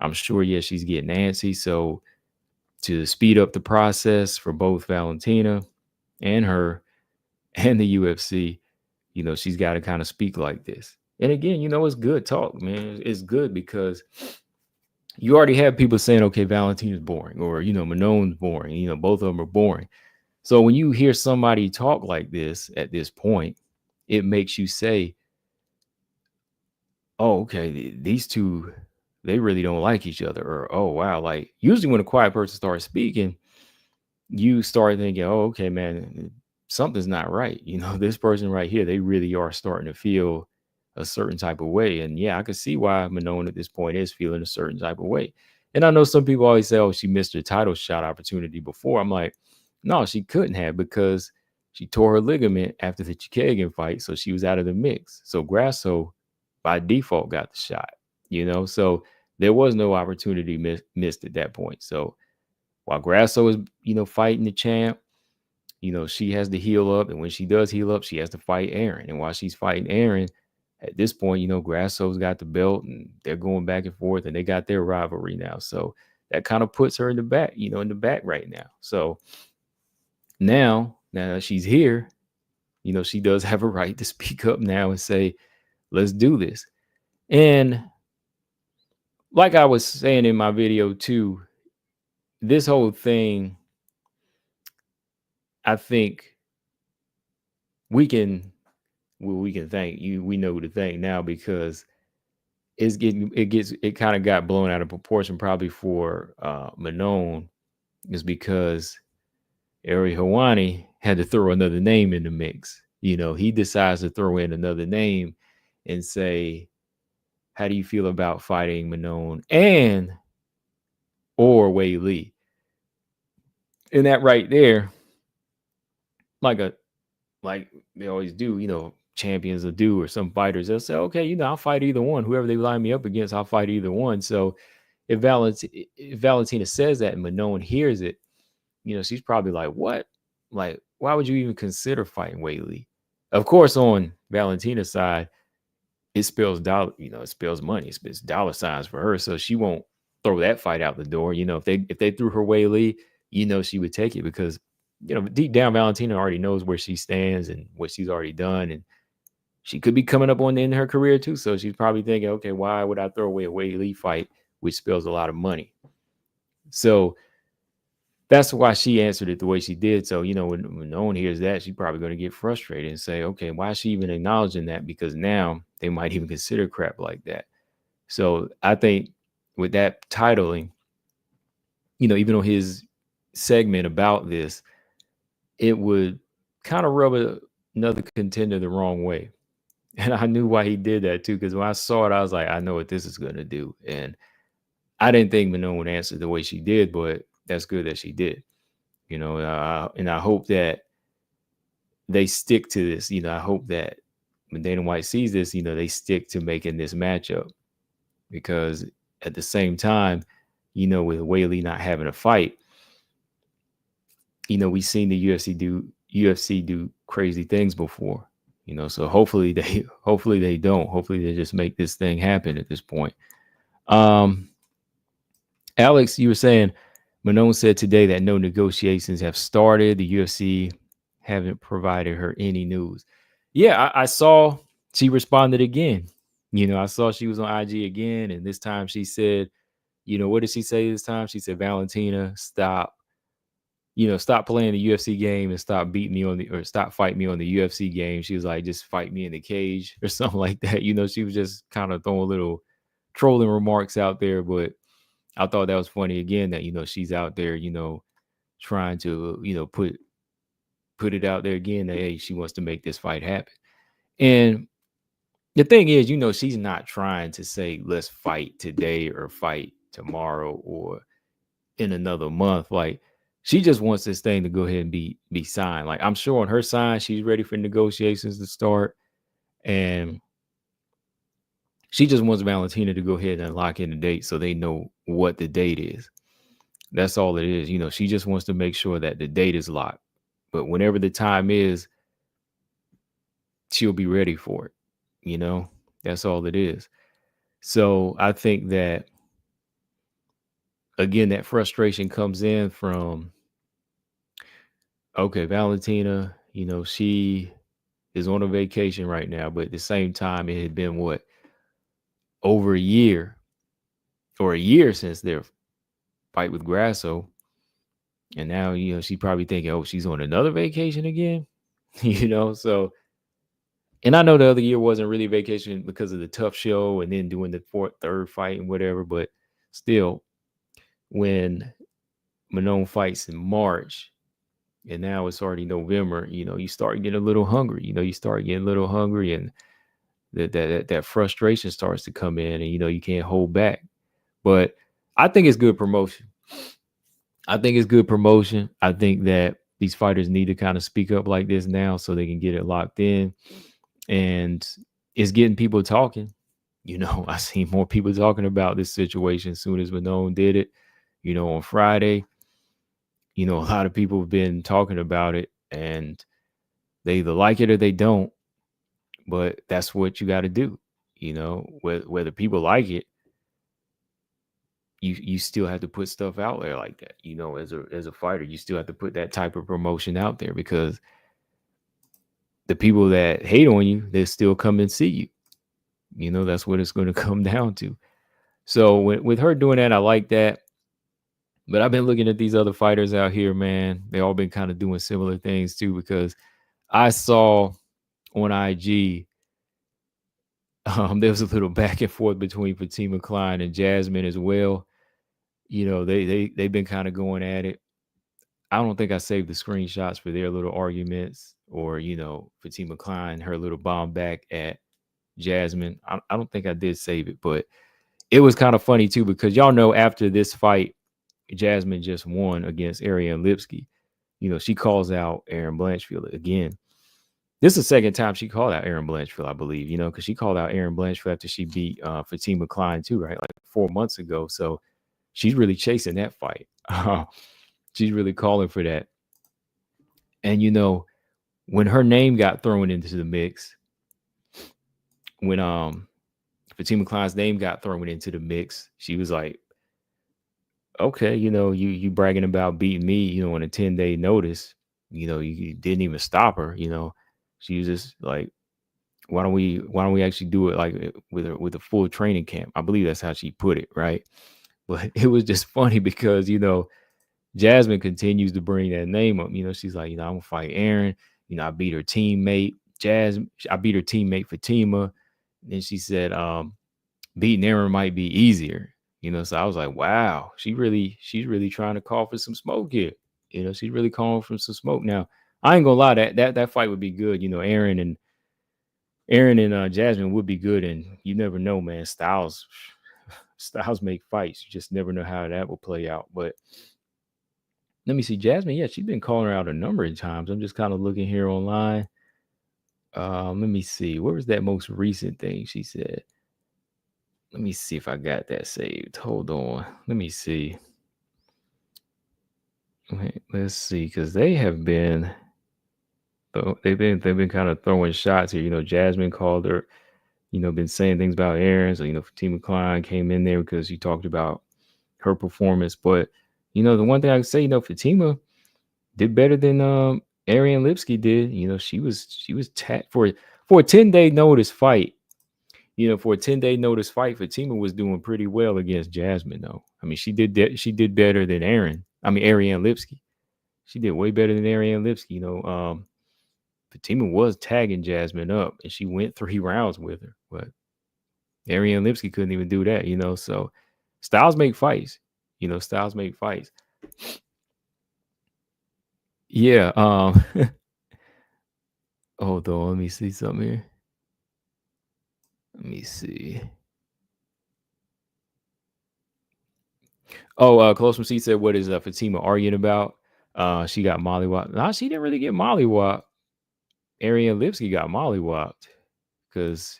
I'm sure, yeah, she's getting antsy. So to speed up the process for both Valentina and her and the UFC, she's got to kind of speak like this. And again, it's good talk, man. It's good because you already have people saying, okay, Valentina's boring, or, Manon's boring. Both of them are boring. So when you hear somebody talk like this at this point, it makes you say, oh, okay, these two, they really don't like each other. Or, oh, wow. Like usually when a quiet person starts speaking, you start thinking, oh, okay, man, something's not right. This person right here, they really are starting to feel a certain type of way. And yeah, I could see why Manon at this point is feeling a certain type of way. And I know some people always say, oh, she missed her title shot opportunity before. I'm like, no, she couldn't have, because she tore her ligament after the Chikagan fight. So she was out of the mix. So Grasso by default got the shot, so there was no opportunity missed at that point. So while Grasso is, fighting the champ, she has to heal up. And when she does heal up, she has to fight Aaron. And while she's fighting Aaron, at this point, Grasso's got the belt and they're going back and forth and they got their rivalry now. So that kind of puts her in the back, in the back right now. So now that she's here, she does have a right to speak up now and say, let's do this. And like I was saying in my video too, this whole thing, I think we can thank you. We know to thank now, because it kind of got blown out of proportion probably for Manon, is because Ari Hawani had to throw another name in the mix. He decides to throw in another name and say, how do you feel about fighting Manon or Wei Li? And that right there, like they always do, champions will do, or some fighters, they'll say, okay, I'll fight either one. Whoever they line me up against, I'll fight either one. So if Valentina says that and Manon hears it, she's probably like, what? Like, why would you even consider fighting Wei Li? Of course, on Valentina's side, it spells dollar, it spells money. It spells dollar signs for her. So she won't throw that fight out the door. If they threw her Wei Li, she would take it, because, deep down, Valentina already knows where she stands and what she's already done. And she could be coming up on the end of her career too. So she's probably thinking, okay, why would I throw away a Wei Li fight, which spells a lot of money? So that's why she answered it the way she did. So, when no one hears that, she's probably going to get frustrated and say, okay, why is she even acknowledging that? Because now they might even consider crap like that. So I think with that titling, even on his segment about this, it would kind of rub another contender the wrong way. And I knew why he did that too, because when I saw it, I was like, I know what this is going to do. And I didn't think Manon would answer the way she did, but that's good that she did. And I hope that they stick to this. I hope that when Dana White sees this, they stick to making this matchup, because at the same time, with Wei Li not having a fight, we've seen the UFC do crazy things before, so hopefully they don't. Hopefully they just make this thing happen at this point. Alex, you were saying Manon said today that no negotiations have started. The UFC haven't provided her any news. Yeah, I saw she responded again. I saw she was on IG again, and this time she said, what did she say this time? She said, Valentina, stop playing the UFC game and stop fighting me on the UFC game. She was like, just fight me in the cage or something like that. She was just kind of throwing little trolling remarks out there, but I thought that was funny again that, she's out there, trying to, put it out there again that, hey, she wants to make this fight happen. And the thing is, she's not trying to say, let's fight today or fight tomorrow or in another month. Like, she just wants this thing to go ahead and be signed. Like, I'm sure on her side, she's ready for negotiations to start. And she just wants Valentina to go ahead and lock in the date so they know what the date is. That's all it is. She just wants to make sure that the date is locked. But whenever the time is, she'll be ready for it. That's all it is. So I think that, again, that frustration comes in from, okay, Valentina, she is on a vacation right now, but at the same time, it had been over a year since their fight with Grasso. And now, she's probably thinking, oh, she's on another vacation again, so. And I know the other year wasn't really vacation because of the tough show and then doing the third fight and whatever, but still, when Manon fights in March and now it's already November, you start getting a little hungry. You start getting a little hungry, and that frustration starts to come in, and you can't hold back. But I think it's good promotion. I think that these fighters need to kind of speak up like this now so they can get it locked in. And it's getting people talking. I seen more people talking about this situation as soon as Manon did it, on Friday. A lot of people have been talking about it, and they either like it or they don't. But that's what you got to do. Whether people like it, you still have to put stuff out there like that. As a fighter, you still have to put that type of promotion out there because the people that hate on you, they still come and see you. That's what it's going to come down to. So with her doing that, I like that. But I've been looking at these other fighters out here, man. They all been kind of doing similar things too, because I saw on IG, there was a little back and forth between Fatima Klein and Jasmine as well. They've been kind of going at it. I don't think I saved the screenshots for their little arguments, or Fatima Klein, her little bomb back at Jasmine. I don't think I did save it, but it was kind of funny too, because y'all know after this fight, Jasmine just won against Ariane Lipsky. She calls out Erin Blanchfield again. This is the second time she called out Erin Blanchfield, I believe, because she called out Erin Blanchfield after she beat Fatima Klein too, right? Like 4 months ago. So she's really chasing that fight. She's really calling for that. And, when her name got thrown into the mix, when Fatima Klein's name got thrown into the mix, she was like, okay, you bragging about beating me, on a 10-day notice, you didn't even stop her, she was just like, why don't we actually do it like with a full training camp? I believe that's how she put it, right? But it was just funny because, Jasmine continues to bring that name up. She's like, I'm gonna fight Erin. I beat her teammate, I beat her teammate Fatima. And then she said, beating Erin might be easier. So I was like, wow, she's really trying to call for some smoke here. She's really calling for some smoke. Now, I ain't gonna lie, that fight would be good. Erin and Jasmine would be good, and you never know, man. Styles make fights. You just never know how that will play out. But let me see, Jasmine. Yeah, she's been calling her out a number of times. I'm just kind of looking here online. Let me see. Where was that most recent thing she said? Let me see if I got that saved. Hold on. Let me see. Let's see, because they've been kind of throwing shots here. Jasmine called her, been saying things about Erin. So, Fatima Klein came in there because she talked about her performance. But, the one thing I can say, Fatima did better than Ariane Lipsky did. She was for a 10-day notice fight. For a 10-day notice fight, Fatima was doing pretty well against Jasmine, though. I mean, she did better than Ariane Lipsky. She did way better than Ariane Lipsky. Fatima was tagging Jasmine up, and she went 3 rounds with her. But Ariane Lipsky couldn't even do that, So styles make fights. Styles make fights. Yeah. Hold on. Let me see something here. Let me see. Oh, Close from Seat said, what is Fatima arguing about? She got mollywopped. Nah, she didn't really get mollywopped. Ariane Lipsky got mollywopped because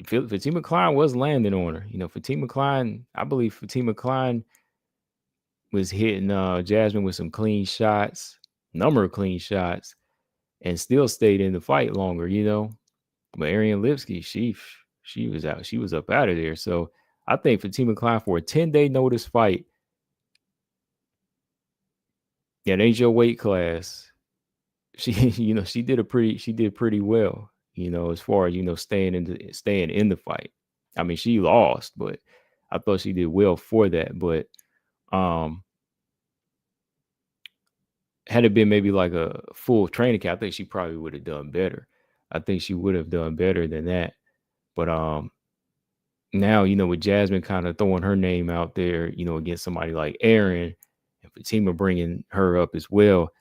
Fatima Klein was landing on her. Fatima Klein, I believe Fatima Klein was hitting Jasmine with some clean shots, number of clean shots, and still stayed in the fight longer, But Ariane Lipsky, she was out. She was up out of there. So I think Fatima Klein, for a 10-day notice fight, yeah, it ain't your weight class. She, she did pretty well, as far as, staying in the fight. I mean, she lost, but I thought she did well for that. But had it been maybe like a full training camp, I think she probably would have done better. I think she would have done better than that. But now, with Jasmine kind of throwing her name out there, against somebody like Erin, and Fatima bringing her up as well,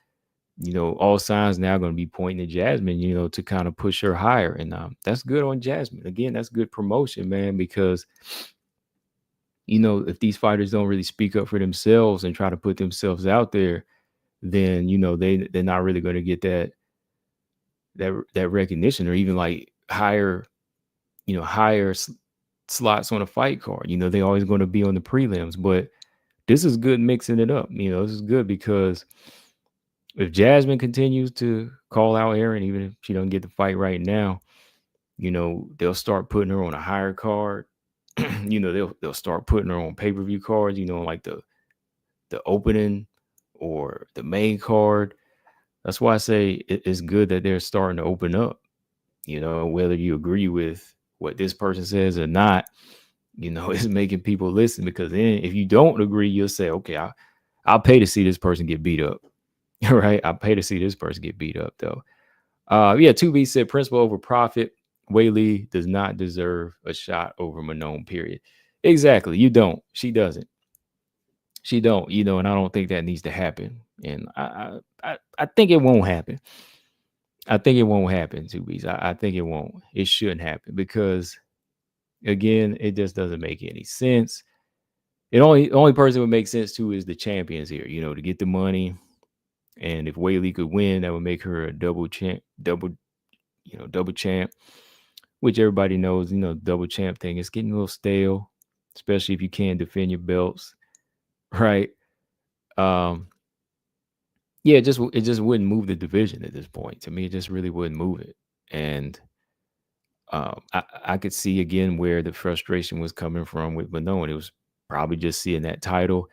all signs now going to be pointing to Jasmine, to kind of push her higher. And that's good on Jasmine. Again, that's good promotion, man, because, if these fighters don't really speak up for themselves and try to put themselves out there, then, they're not really going to get that recognition, or even like higher slots on a fight card. They always going to be on the prelims. But this is good mixing it up. This is good because if Jasmine continues to call out Erin, even if she doesn't get the fight right now, they'll start putting her on a higher card. They'll start putting her on pay-per-view cards, like the opening or the main card. That's why I say it's good that they're starting to open up. Whether you agree with what this person says or not, it's making people listen, because then if you don't agree, you'll say, okay, I'll pay to see this person get beat up. Right? I'll pay to see this person get beat up, though. Yeah, 2B said principle over profit. Whaley does not deserve a shot over Manon, period. Exactly. You don't. She doesn't. She don't, and I don't think that needs to happen. And I think it won't happen. I think it won't happen, 2Bs. I think it won't. It shouldn't happen because, again, it just doesn't make any sense. The only person it would make sense to is the champions here, to get the money. And if Whaley could win, that would make her a double champ, which everybody knows, double champ thing. It's getting a little stale, especially if you can't defend your belts, right? Yeah, it just wouldn't move the division at this point. To me, it just really wouldn't move it. And I could see again where the frustration was coming from with Manon. It was probably just seeing that title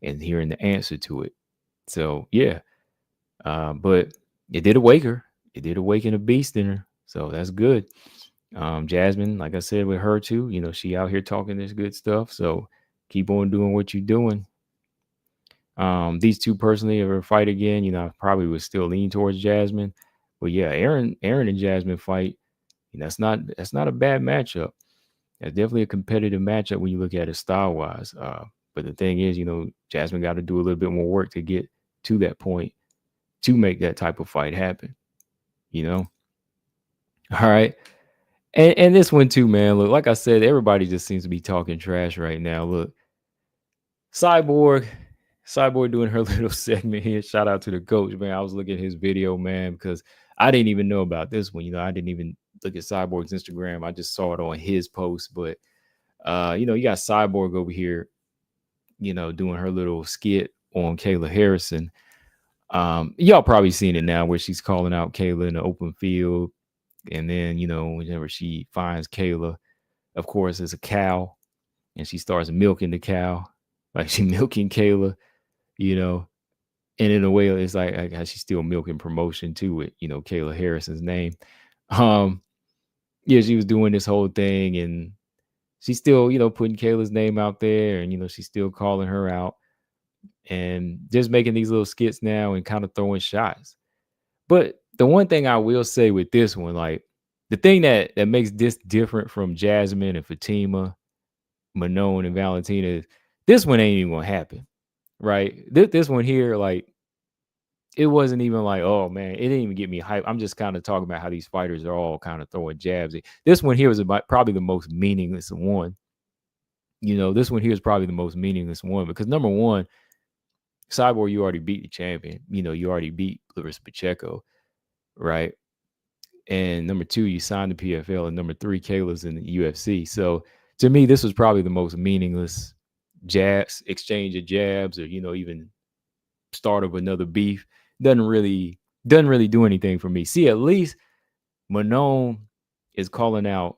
and hearing the answer to it. So yeah, but it did awake her. It did awaken a beast in her. So that's good. Jasmine, like I said, with her too, she out here talking this good stuff. So keep on doing what you're doing. These two personally ever fight again, I probably would still lean towards Jasmine. But yeah, Aaron and Jasmine fight. That's not a bad matchup. That's definitely a competitive matchup when you look at it style wise. But the thing is, Jasmine got to do a little bit more work to get to that point to make that type of fight happen. All right. And this one too, man. Look, like I said, everybody just seems to be talking trash right now. Look, Cyborg doing her little segment here. Shout out to the coach, man. I was looking at his video, man, because I didn't even know about this one. I didn't even look at Cyborg's Instagram. I just saw it on his post. But you got Cyborg over here, doing her little skit on Kayla Harrison. Y'all probably seen it now where she's calling out Kayla in the open field. And then, whenever she finds Kayla, of course, it's a cow, and she starts milking the cow, like she milking Kayla, and in a way, it's like how she's still milking promotion to it, Kayla Harrison's name. Yeah, she was doing this whole thing, and she's still, putting Kayla's name out there, and she's still calling her out, and just making these little skits now and kind of throwing shots. But the one thing I will say with this one, like the thing that makes this different from Jasmine and Fatima, Manon and Valentina is this one ain't even gonna happen, right? This one here, like it wasn't even like, oh man, it didn't even get me hype. I'm just kind of talking about how these fighters are all kind of throwing jabs. This one here was probably the most meaningless one. This one here is probably the most meaningless one because number one, Cyborg, you already beat the champion. You already beat Larissa Pacheco, right? And number two, you signed the PFL. And number three, Kayla's in the UFC. So to me, this was probably the most meaningless exchange of jabs, or even start of another beef. Doesn't really do anything for me. See, at least Manon is calling out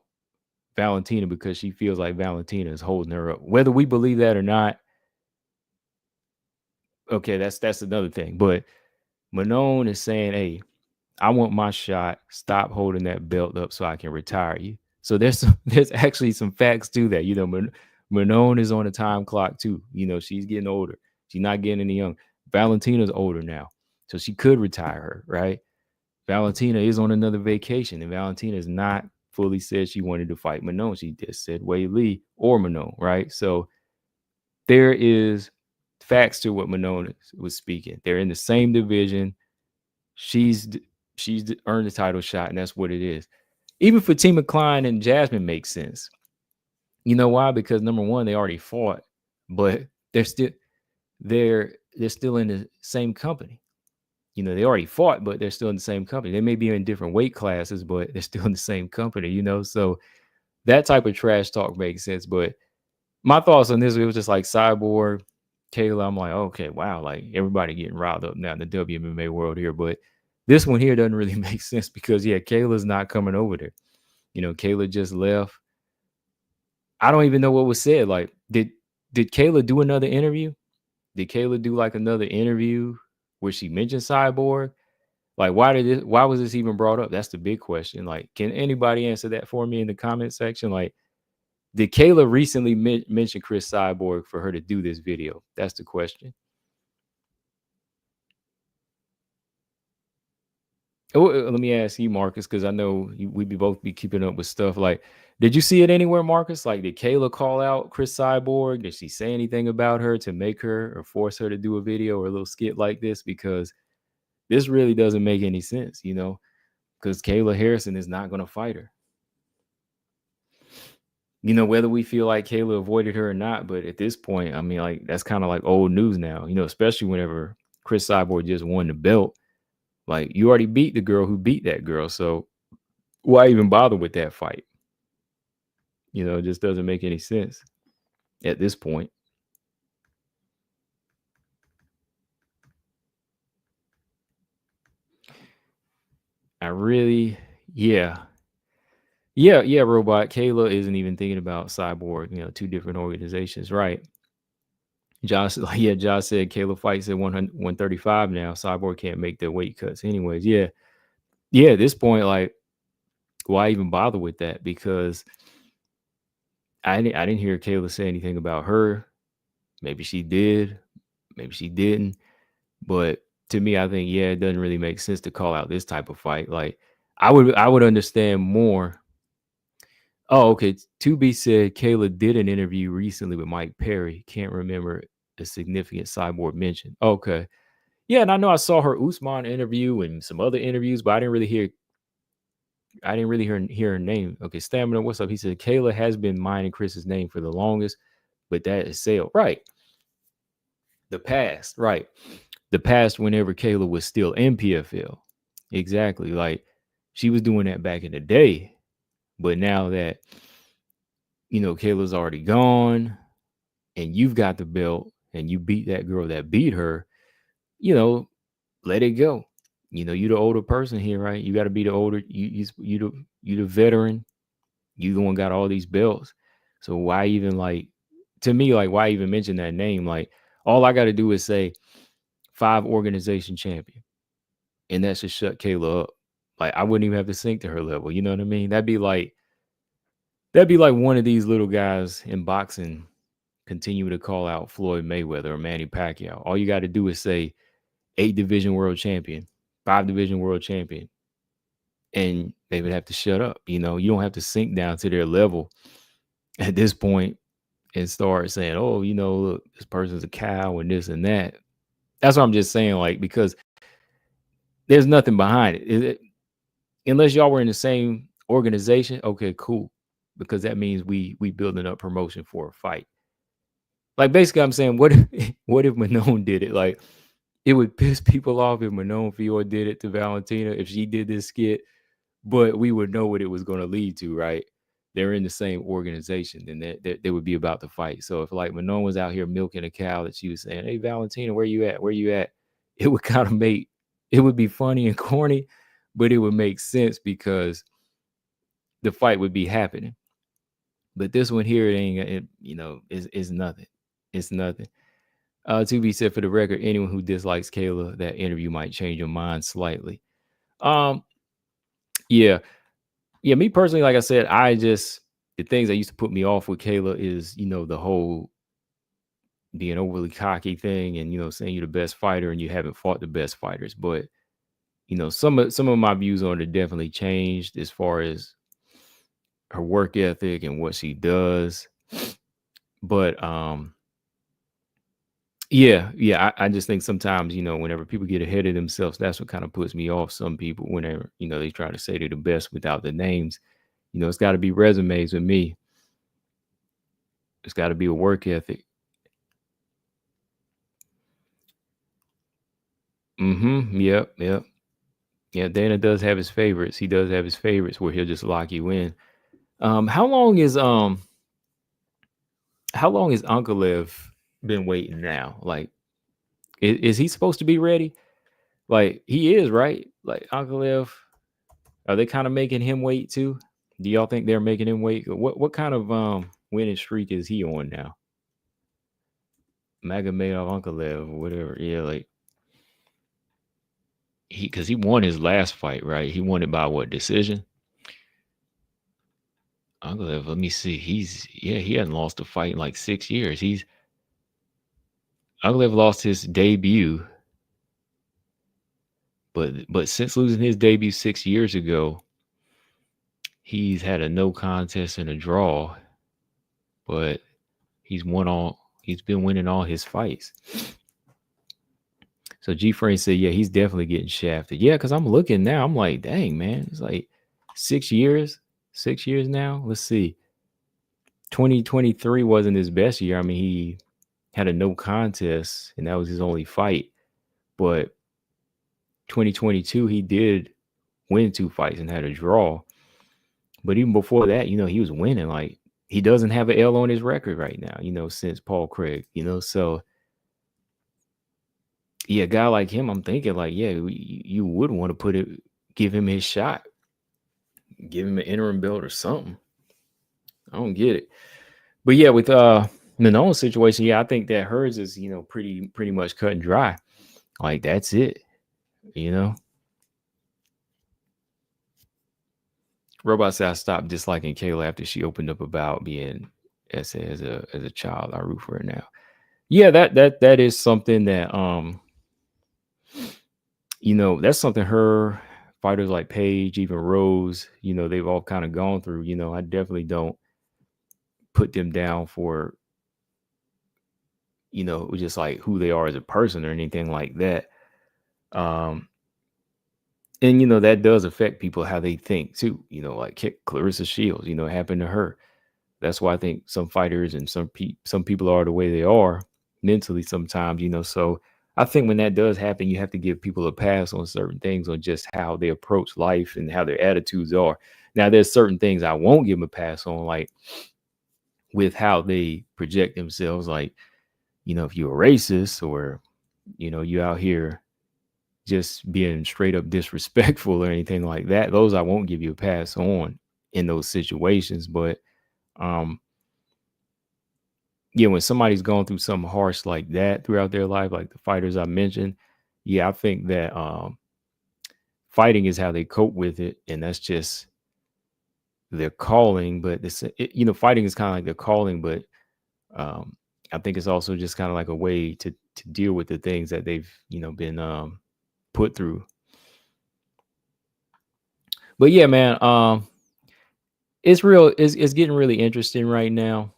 Valentina because she feels like Valentina is holding her up. Whether we believe that or not, okay, that's another thing. But Manon is saying, hey, I want my shot. Stop holding that belt up so I can retire you. So there's actually some facts to that. Manon is on a time clock too. She's getting older. She's not getting any young. Valentina's older now, so she could retire her, right? Valentina is on another vacation, and Valentina is not fully said she wanted to fight Manon. She just said Whaley or Manon, right? So there is facts to what Manon was speaking. They're in the same division. She's earned the title shot, and that's what it is. Even Fatima Klein and Jasmine makes sense. You know why? Because number one, they already fought, but they're still in the same company. They already fought, but they're still in the same company. They may be in different weight classes, but they're still in the same company, so that type of trash talk makes sense. But my thoughts on this, it was just like Cyborg, Kayla. I'm like, okay, wow, like everybody getting riled up now in the WMMA world here. But this one here doesn't really make sense because, yeah, Kayla's not coming over there. Kayla just left. I don't even know what was said. Like, did Kayla do another interview? Did Kayla do like another interview where she mentioned Cyborg? Like, why was this even brought up? That's the big question. Like, can anybody answer that for me in the comment section? Like, did Kayla recently mention Chris Cyborg for her to do this video? That's the question. Oh, let me ask you, Marcus, because I know we be both be keeping up with stuff. Like, did you see it anywhere, Marcus? Like, did Kayla call out Chris Cyborg? Did she say anything about her to make her or force her to do a video or a little skit like this? Because this really doesn't make any sense, because Kayla Harrison is not going to fight her. Whether we feel like Kayla avoided her or not, but at this point, I mean, like, that's kind of like old news now, especially whenever Chris Cyborg just won the belt. Like, you already beat the girl who beat that girl, so why even bother with that fight? It just doesn't make any sense at this point. I really, yeah. Yeah, Robot. Kayla isn't even thinking about Cyborg, two different organizations, right? Josh, Josh said Kayla fights at 135 now. Cyborg can't make their weight cuts anyways. Yeah. At this point, like, why even bother with that? Because I didn't hear Kayla say anything about her. Maybe she did, maybe she didn't. But to me, I think, it doesn't really make sense to call out this type of fight. Like, I would understand more. Oh, okay. To be said, Kayla did an interview recently with Mike Perry. Can't remember a significant Cyborg mention. Okay. Yeah, and I know I saw her Usman interview and some other interviews, but I didn't really hear her name. Okay, Stamina, what's up? He said Kayla has been mining Chris's name for the longest, but that is sale. Right. The past, right. The past whenever Kayla was still in PFL. Exactly. Like, she was doing that back in the day. But now that, Kayla's already gone and you've got the belt and you beat that girl that beat her, let it go. You the older person here, right? You got to be the older. You the veteran. You the one got all these belts. So why even, like, to me, like, why even mention that name? Like, all I got to do is say 5 organization champion, and that should shut Kayla up. Like, I wouldn't even have to sink to her level. You know what I mean? That'd be like one of these little guys in boxing continue to call out Floyd Mayweather or Manny Pacquiao. All you got to do is say 8 division world champion, 5 division world champion, and they would have to shut up. You don't have to sink down to their level at this point and start saying, oh, look, this person's a cow and this and that. That's what I'm just saying, like, because there's nothing behind it. Unless y'all were in the same organization, okay, cool. Because that means we building up promotion for a fight. Like, basically, I'm saying, what if Manon did it? Like, it would piss people off if Manon Fiorot did it to Valentina, if she did this skit, but we would know what it was going to lead to, right? They're in the same organization, then they would be about to fight. So if, like, Manon was out here milking a cow that she was saying, hey, Valentina, where you at? Where you at? It would kind of it would be funny and corny, but it would make sense because the fight would be happening. But this one here, is nothing. It's nothing. To be said, for the record, anyone who dislikes Kayla, that interview might change your mind slightly. Yeah. Me personally, like I said, the things that used to put me off with Kayla is, the whole being overly cocky thing and, saying you're the best fighter and you haven't fought the best fighters. But, some of my views on it definitely changed as far as her work ethic and what she does. But I just think sometimes, whenever people get ahead of themselves, that's what kind of puts me off. Some people, whenever, they try to say they're the best without the names, it's got to be resumes with me. It's got to be a work ethic. Yep. Yeah, Dana does have his favorites. He does have his favorites where he'll just lock you in. How long is Ankalev been waiting now? Like, is he supposed to be ready? Like, he is, right? Like, Ankalev, are they kind of making him wait too? Do y'all think they're making him wait? What kind of winning streak is he on now? Magomedov Ankalev or whatever. Yeah, like because he won his last fight, right? He won it by what, decision? Ankalev, let me see. He hadn't lost a fight in like 6 years. Ankalev lost his debut, but since losing his debut 6 years ago, he's had a no contest and a draw, but he's been winning all his fights. So G Frame said, yeah, he's definitely getting shafted. Yeah, because I'm looking now. I'm like, dang, man. It's like 6 years. 6 years now. Let's see. 2023 wasn't his best year. I mean, he had a no contest, and that was his only fight. But 2022, he did win 2 fights and had a draw. But even before that, he was winning. Like, he doesn't have an L on his record right now, since Paul Craig, so yeah, a guy like him, I'm thinking like, yeah, you would want to give him his shot, give him an interim belt or something. I don't get it. But yeah, with Manone's situation, yeah, I think that hers is, pretty much cut and dry. Like, that's it, Robot said I stopped disliking Kayla after she opened up about being as a child. I root for her now. Yeah, that is something that that's something her fighters like Paige, even Rose, they've all kind of gone through. I definitely don't put them down for just like who they are as a person or anything like that. And that does affect people how they think too. Like Clarissa Shields, it happened to her. That's why I think some fighters and some people are the way they are mentally sometimes. So I think when that does happen, you have to give people a pass on certain things, on just how they approach life and how their attitudes are. Now, there's certain things I won't give them a pass on, like with how they project themselves. Like, if you're a racist or, you out here just being straight up disrespectful or anything like that, those I won't give you a pass on in those situations. But yeah, when somebody's going through something harsh like that throughout their life, like the fighters I mentioned, yeah, I think that fighting is how they cope with it, and that's just their calling. But fighting is kind of like their calling, but I think it's also just kind of like a way to deal with the things that they've been put through. But yeah, man, it's getting really interesting right now.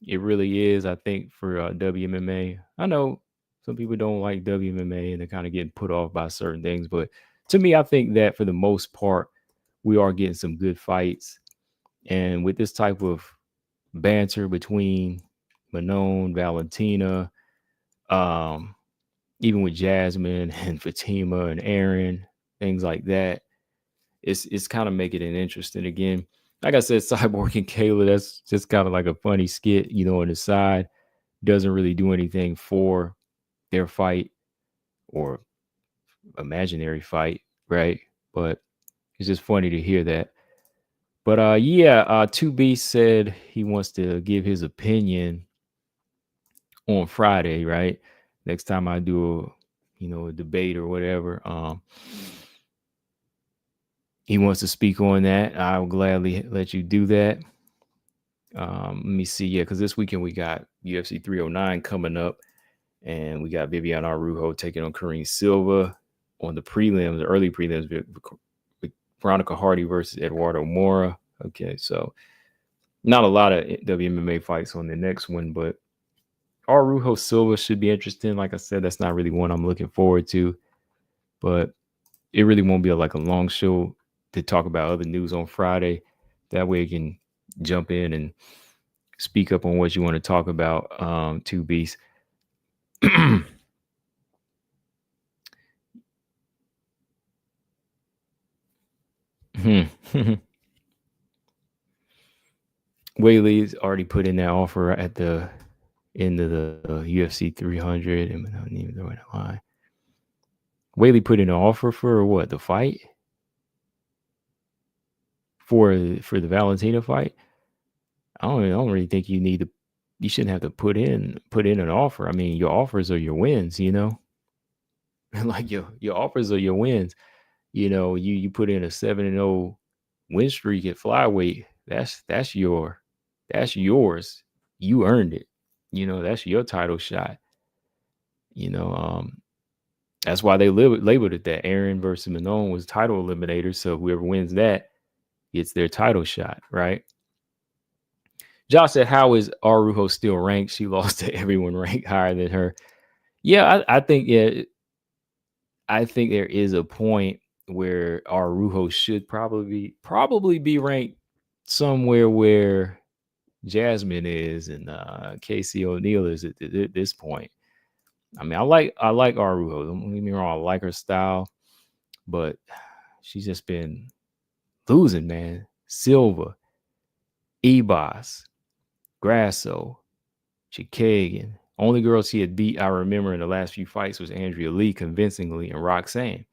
It really is. I think for WMMA, I know some people don't like WMMA and they're kind of getting put off by certain things, but to me, I think that for the most part, we are getting some good fights. And with this type of banter between Manon, Valentina, even with Jasmine and Fatima and Aaron, things like that, it's kind of making it interesting again. Like I said, Cyborg and Kayla, that's just kind of like a funny skit, on the side. Doesn't really do anything for their fight or imaginary fight, right? But it's just funny to hear that. But 2B said he wants to give his opinion on Friday, right? Next time I do a debate or whatever. He wants to speak on that. I'll gladly let you do that. Let me see. Yeah, because this weekend we got UFC 309 coming up, and we got Viviane Araújo taking on Karine Silva on the prelims, the early prelims, with Veronica Hardy versus Eduardo Mora. Okay, so not a lot of WMMA fights on the next one, but Araújo Silva should be interesting. Like I said, that's not really one I'm looking forward to, but it really won't be a long show to talk about other news on Friday. That way you can jump in and speak up on what you want to talk about, Two Beasts. Whaley's already put in that offer at the end of the UFC 300, and I didn't even throw in a line. Whaley put in an offer for what? The fight? For the Valentina fight? don't really think you shouldn't have to put in an offer. I mean, your offers are your wins, like your offers are your wins. You put in a 7-0 win streak at flyweight. That's yours. You earned it. That's your title shot. You know, that's why they labeled it that. Aaron versus Manon was title eliminator. So whoever wins that gets their title shot, right? Josh said, "How is Arujo still ranked? She lost to everyone ranked higher than her." Yeah, I think I think there is a point where Arujo should probably be ranked somewhere where Jasmine is and Casey O'Neill is at this point. I mean, I like Arujo. Don't get me wrong, I like her style, but she's just been losing, man. Silva, Ebas, Grasso, Chikagan. Only girl she had beat, I remember, in the last few fights was Andrea Lee convincingly and Roxanne.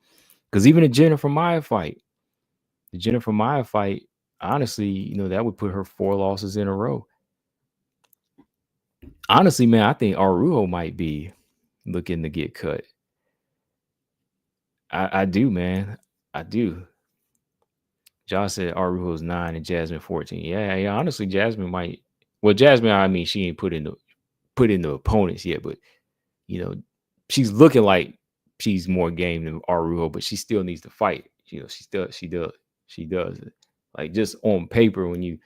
Because even the Jennifer Maia fight, honestly, that would put her 4 losses in a row. Honestly, man, I think Arujo might be looking to get cut. I do, man. I do. Josh said Arujo's 9 and Jasmine 14. Yeah. Honestly, Jasmine might. Well, Jasmine, I mean, she ain't put in the opponents yet, but she's looking like she's more game than Arujo, but she still needs to fight. She does. Like, just on paper, when you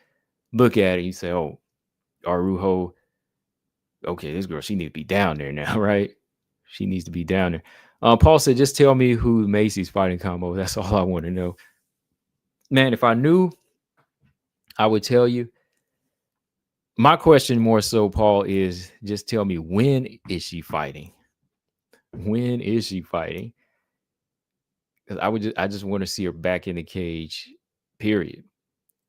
look at it, you say, "Oh, Arujo, okay, this girl, she needs to be down there now," right? She needs to be down there. Paul said, "Just tell me who Macy's fighting combo. That's all I want to know." Man, if I knew, I would tell you. My question more so, Paul, is just tell me, when is she fighting? When is she fighting? Because I just want to see her back in the cage, period.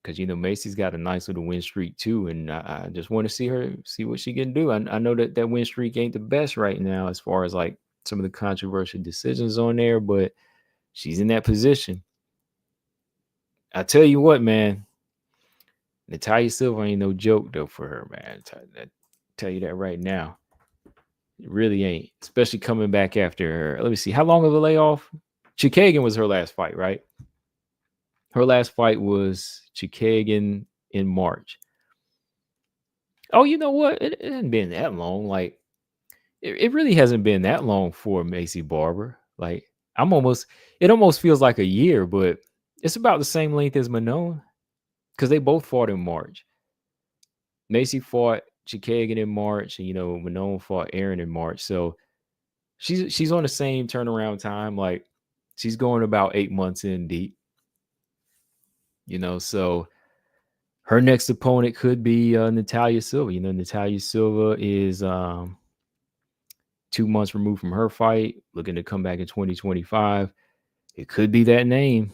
Because Macy's got a nice little win streak too, and I just want to see what she can do. I know that win streak ain't the best right now as far as like some of the controversial decisions on there, but she's in that position. I tell you what, man, Natalia Silva ain't no joke though for her, man. I tell you that right now. It really ain't, especially coming back after her. Let me see, how long of a layoff? Chikagan was her last fight, right? Her last fight was Chikagan in March. Oh, you know what? It hasn't been that long. Like, it really hasn't been that long for Macy Barber. Like, it almost feels like a year, but it's about the same length as Manon because they both fought in March. Macy fought Chikagan in March, and Manon fought Aaron in March. So she's on the same turnaround time. Like, she's going about 8 months in deep. So her next opponent could be Natalia Silva. Natalia Silva is 2 months removed from her fight, looking to come back in 2025. It could be that name.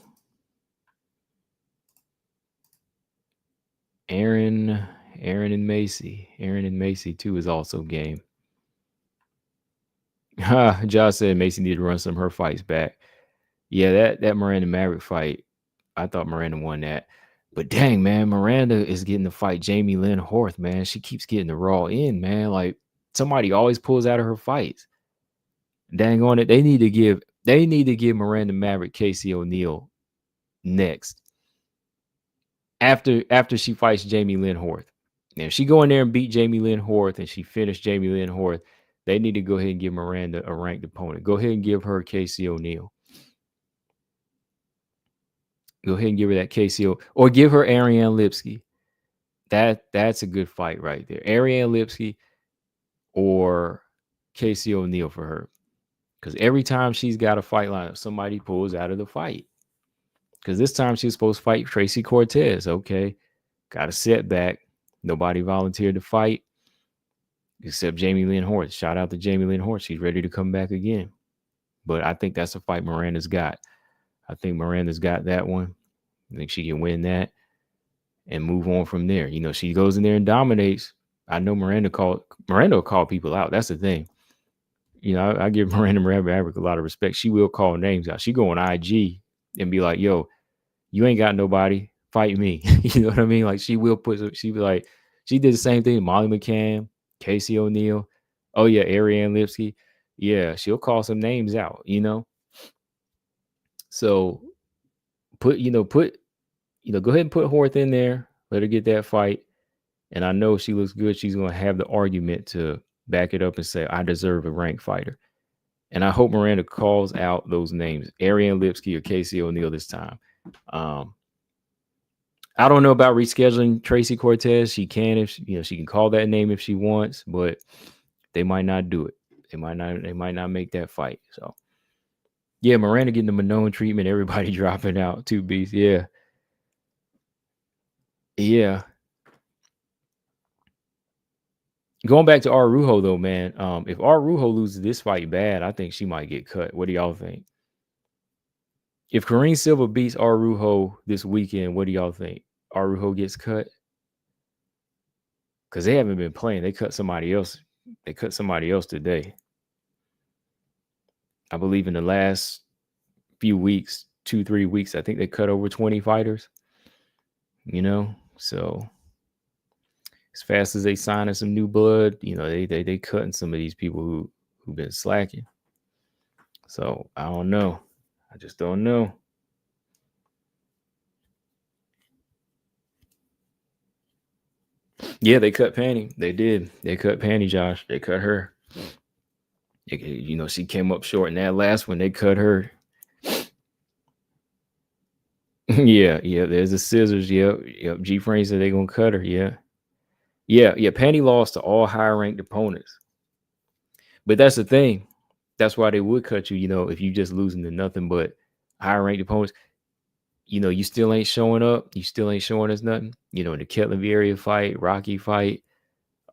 Aaron and Macy. Aaron and Macy, too, is also game. Josh said Macy needed to run some of her fights back. Yeah, that Miranda Maverick fight, I thought Miranda won that. But dang, man, Miranda is getting to fight Jamie Lynn Horth, man. She keeps getting the raw in, man. Like, somebody always pulls out of her fights. Dang on it. They need to give Miranda Maverick Casey O'Neill next. After she fights Jamie Lynn Horth. Now, if she go in there and beat Jamie Lynn Horth and she finished Jamie Lynn Horth, they need to go ahead and give Miranda a ranked opponent. Go ahead and give her Casey O'Neill. Go ahead and give her that KCO, or give her Ariane Lipsky. That's a good fight right there. Ariane Lipsky or Casey O'Neill for her. Because every time she's got a fight lineup, somebody pulls out of the fight. Because this time she was supposed to fight Tracy Cortez. Okay. Got a setback. Nobody volunteered to fight except Jamie Lynn Horth. Shout out to Jamie Lynn Horth. She's ready to come back again. But I think that's a fight Miranda's got. I think Miranda's got that one. I think she can win that and move on from there. She goes in there and dominates. I know Miranda will call people out. That's the thing. I give Miranda Maverick a lot of respect. She will call names out. She go on IG and be like, "Yo, you ain't got nobody. Fight me." You know what I mean? Like, she be like, She did the same thing. Molly McCann, Casey O'Neill. Oh yeah, Ariane Lipsky. Yeah, she'll call some names out, So put, go ahead and put Horth in there. Let her get that fight. And I know if she looks good, she's going to have the argument to back it up and say, I deserve a ranked fighter. And I hope Miranda calls out those names, Ariane Lipsky or Casey O'Neill this time. I don't know about rescheduling Tracy Cortez. She can, if she can call that name if she wants, but they might not do it. They might not make that fight. So yeah, Miranda getting the Manone treatment, everybody dropping out. 2 beats. Yeah. Yeah. Going back to Arujo though, man. If Arujo loses this fight bad, I think she might get cut. What do y'all think? If Kareem Silva beats Arujo this weekend, what do y'all think? Arujo gets cut? Because they haven't been playing. They cut somebody else. They cut somebody else today. I believe in the last few weeks, 2-3 weeks, I think they cut over 20 fighters. So as fast as they signing some new blood, they cutting some of these people who've been slacking. So I don't know. I just don't know. Yeah, they cut Panty. They did. They cut Panty, Josh. They cut her. She came up short in that last one. They cut her. Yeah. There's the scissors. Yep. G Frame said they're gonna cut her. Yeah. Panty lost to all higher ranked opponents. But that's the thing. That's why they would cut you, if you just losing to nothing but higher ranked opponents. You still ain't showing up. You still ain't showing us nothing. In the Ketlin Vieira fight, Rocky fight.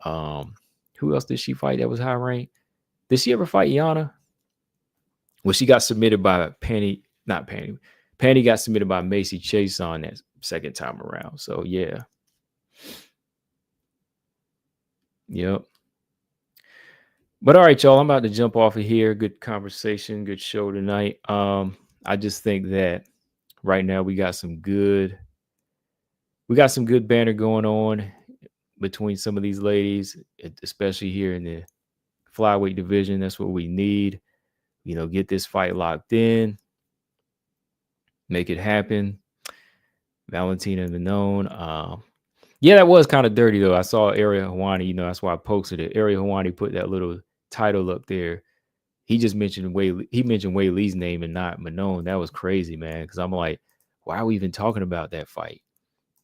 Who else did she fight that was high ranked? Did she ever fight Yana? Well, she got submitted by Panty. Panty got submitted by Macy Chase on that second time around. So yeah. Yep. But all right, y'all. I'm about to jump off of here. Good conversation, good show tonight. I just think that right now we got some good banner going on between some of these ladies, especially here in the flyweight division. That's what we need. Get this fight locked in, make it happen. Valentina Manone. Yeah, that was kind of dirty though. I saw Ariel Helwani, that's why I posted it. Ariel Helwani put that little title up there. He just mentioned Wei Lee's name and not Manone. That was crazy, man. Because I'm like, why are we even talking about that fight?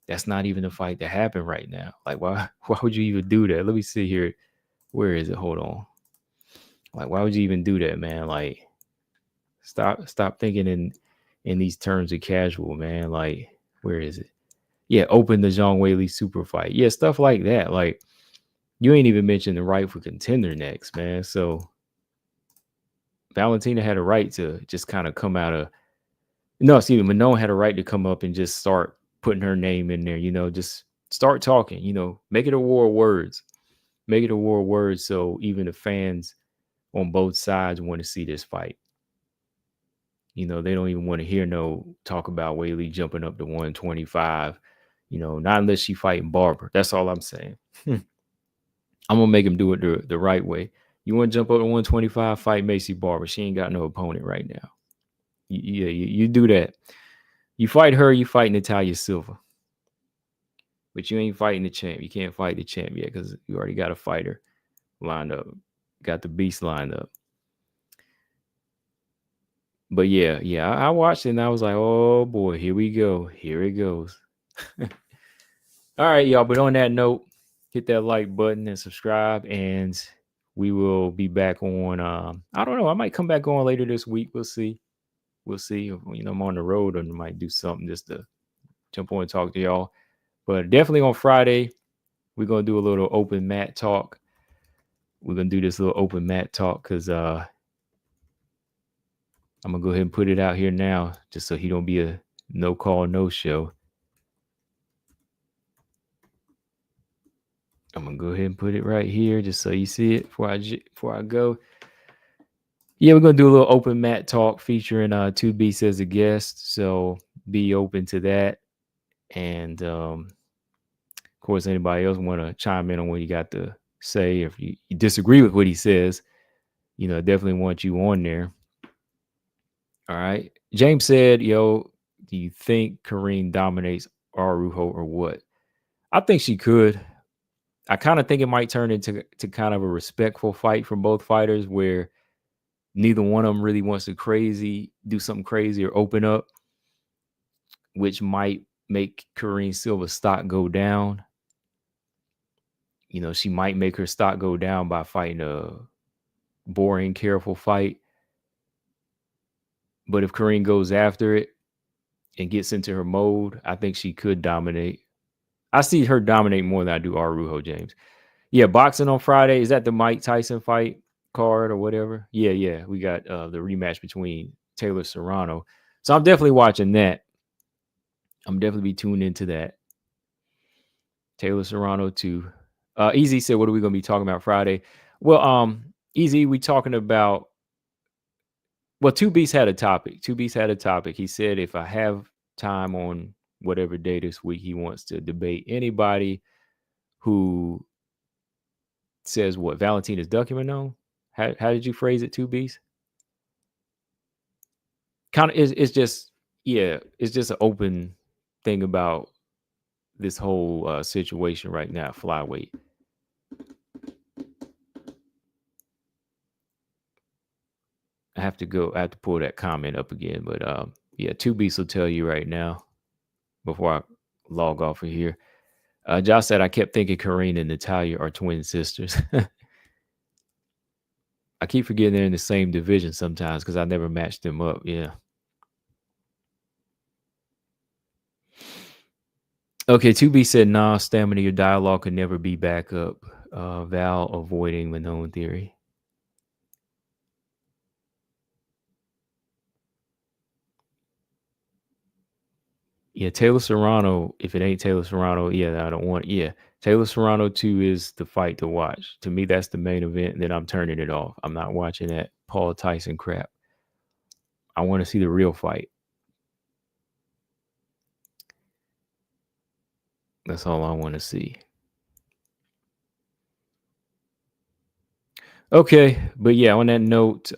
That's not even a fight that happened right now. Like, why would you even do that? Let me see here. Where is it? Hold on. Like, why would you even do that, man? Like, stop thinking in these terms of casual, man. Like, where is it? Yeah, open the Zhang Weili super fight. Yeah, stuff like that. Like, you ain't even mentioned the rightful contender next, man. So Valentina had a right to just kind of come out of Manone had a right to come up and just start putting her name in there, just start talking, make it a war of words. Make it a war of words so even the fans on both sides want to see this fight. They don't even want to hear no talk about Weili jumping up to 125. Not unless she fighting Barber. That's all I'm saying. I'm gonna make him do it the right way. You want to jump up to 125? Fight Macy Barber. She ain't got no opponent right now. You do that. You fight her. You fight Natalia Silva. But you ain't fighting the champ. You can't fight the champ yet because you already got a fighter lined up. Got the beast lined up. But yeah, I watched it and I was like, oh boy, here we go. Here it goes. All right, y'all. But on that note, hit that like button and subscribe. And we will be back on. I don't know. I might come back on later this week. We'll see. I'm on the road and might do something just to jump on and talk to y'all. But definitely on Friday, we're going to do a little open mat talk. We're going to do this little open mat talk because I'm going to go ahead and put it out here now just so he don't be a no call, no show. I'm going to go ahead and put it right here just so you see it before I go. Yeah, we're going to do a little open mat talk featuring 2 Beasts as a guest. So be open to that. And of course, anybody else want to chime in on what you got to say? If you disagree with what he says, definitely want you on there. All right. James said, yo, do you think Kareem dominates Arujo or what? I think she could. I kind of think it might turn into kind of a respectful fight from both fighters where neither one of them really wants to do something crazy or open up, which might make Kareem Silva's stock go down. She might make her stock go down by fighting a boring, careful fight. But if Kareem goes after it and gets into her mode, I think she could dominate. I see her dominate more than I do Arujo, James. Yeah, boxing on Friday. Is that the Mike Tyson fight card or whatever? Yeah. We got the rematch between Taylor Serrano. So I'm definitely watching that. I'm definitely be tuned into that. Taylor Serrano too. Easy said, what are we going to be talking about Friday? Well, Easy, we talking about, well, Two Beasts had a topic. He said, if I have time on whatever day this week, he wants to debate anybody who says what Valentina's ducking Manon. How did you phrase it, Two Beasts? Kind of, it's just, yeah, it's just an open thing about this whole situation right now, flyweight. I have to pull that comment up again, but yeah, Two Beasts will tell you right now before I log off of here. Josh said, I kept thinking Karine and Natalia are twin sisters. I keep forgetting they're in the same division sometimes because I never matched them up. Yeah. Okay, 2B said, nah, stamina, your dialogue could never be back up. Val avoiding Manon theory. Yeah, Taylor Serrano, if it ain't Taylor Serrano, yeah, I don't want, yeah. Taylor Serrano 2 is the fight to watch. To me, that's the main event. Then I'm turning it off. I'm not watching that Paul Tyson crap. I want to see the real fight. That's all I want to see. Okay, but yeah, on that note,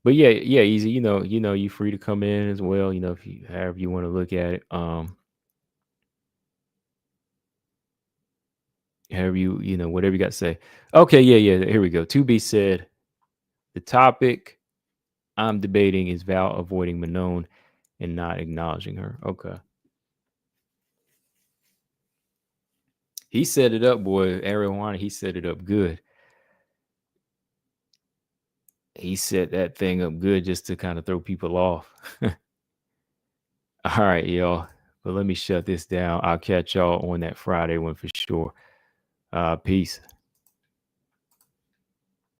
but yeah, easy. You free to come in as well. If you however you want to look at it. However whatever you got to say. Okay, yeah. Here we go. 2B said the topic I'm debating is Val avoiding Manon and not acknowledging her. Okay. He set it up, boy. Ariel he set it up good. He set that thing up good just to kind of throw people off. All right, y'all. But let me shut this down. I'll catch y'all on that Friday one for sure. Peace.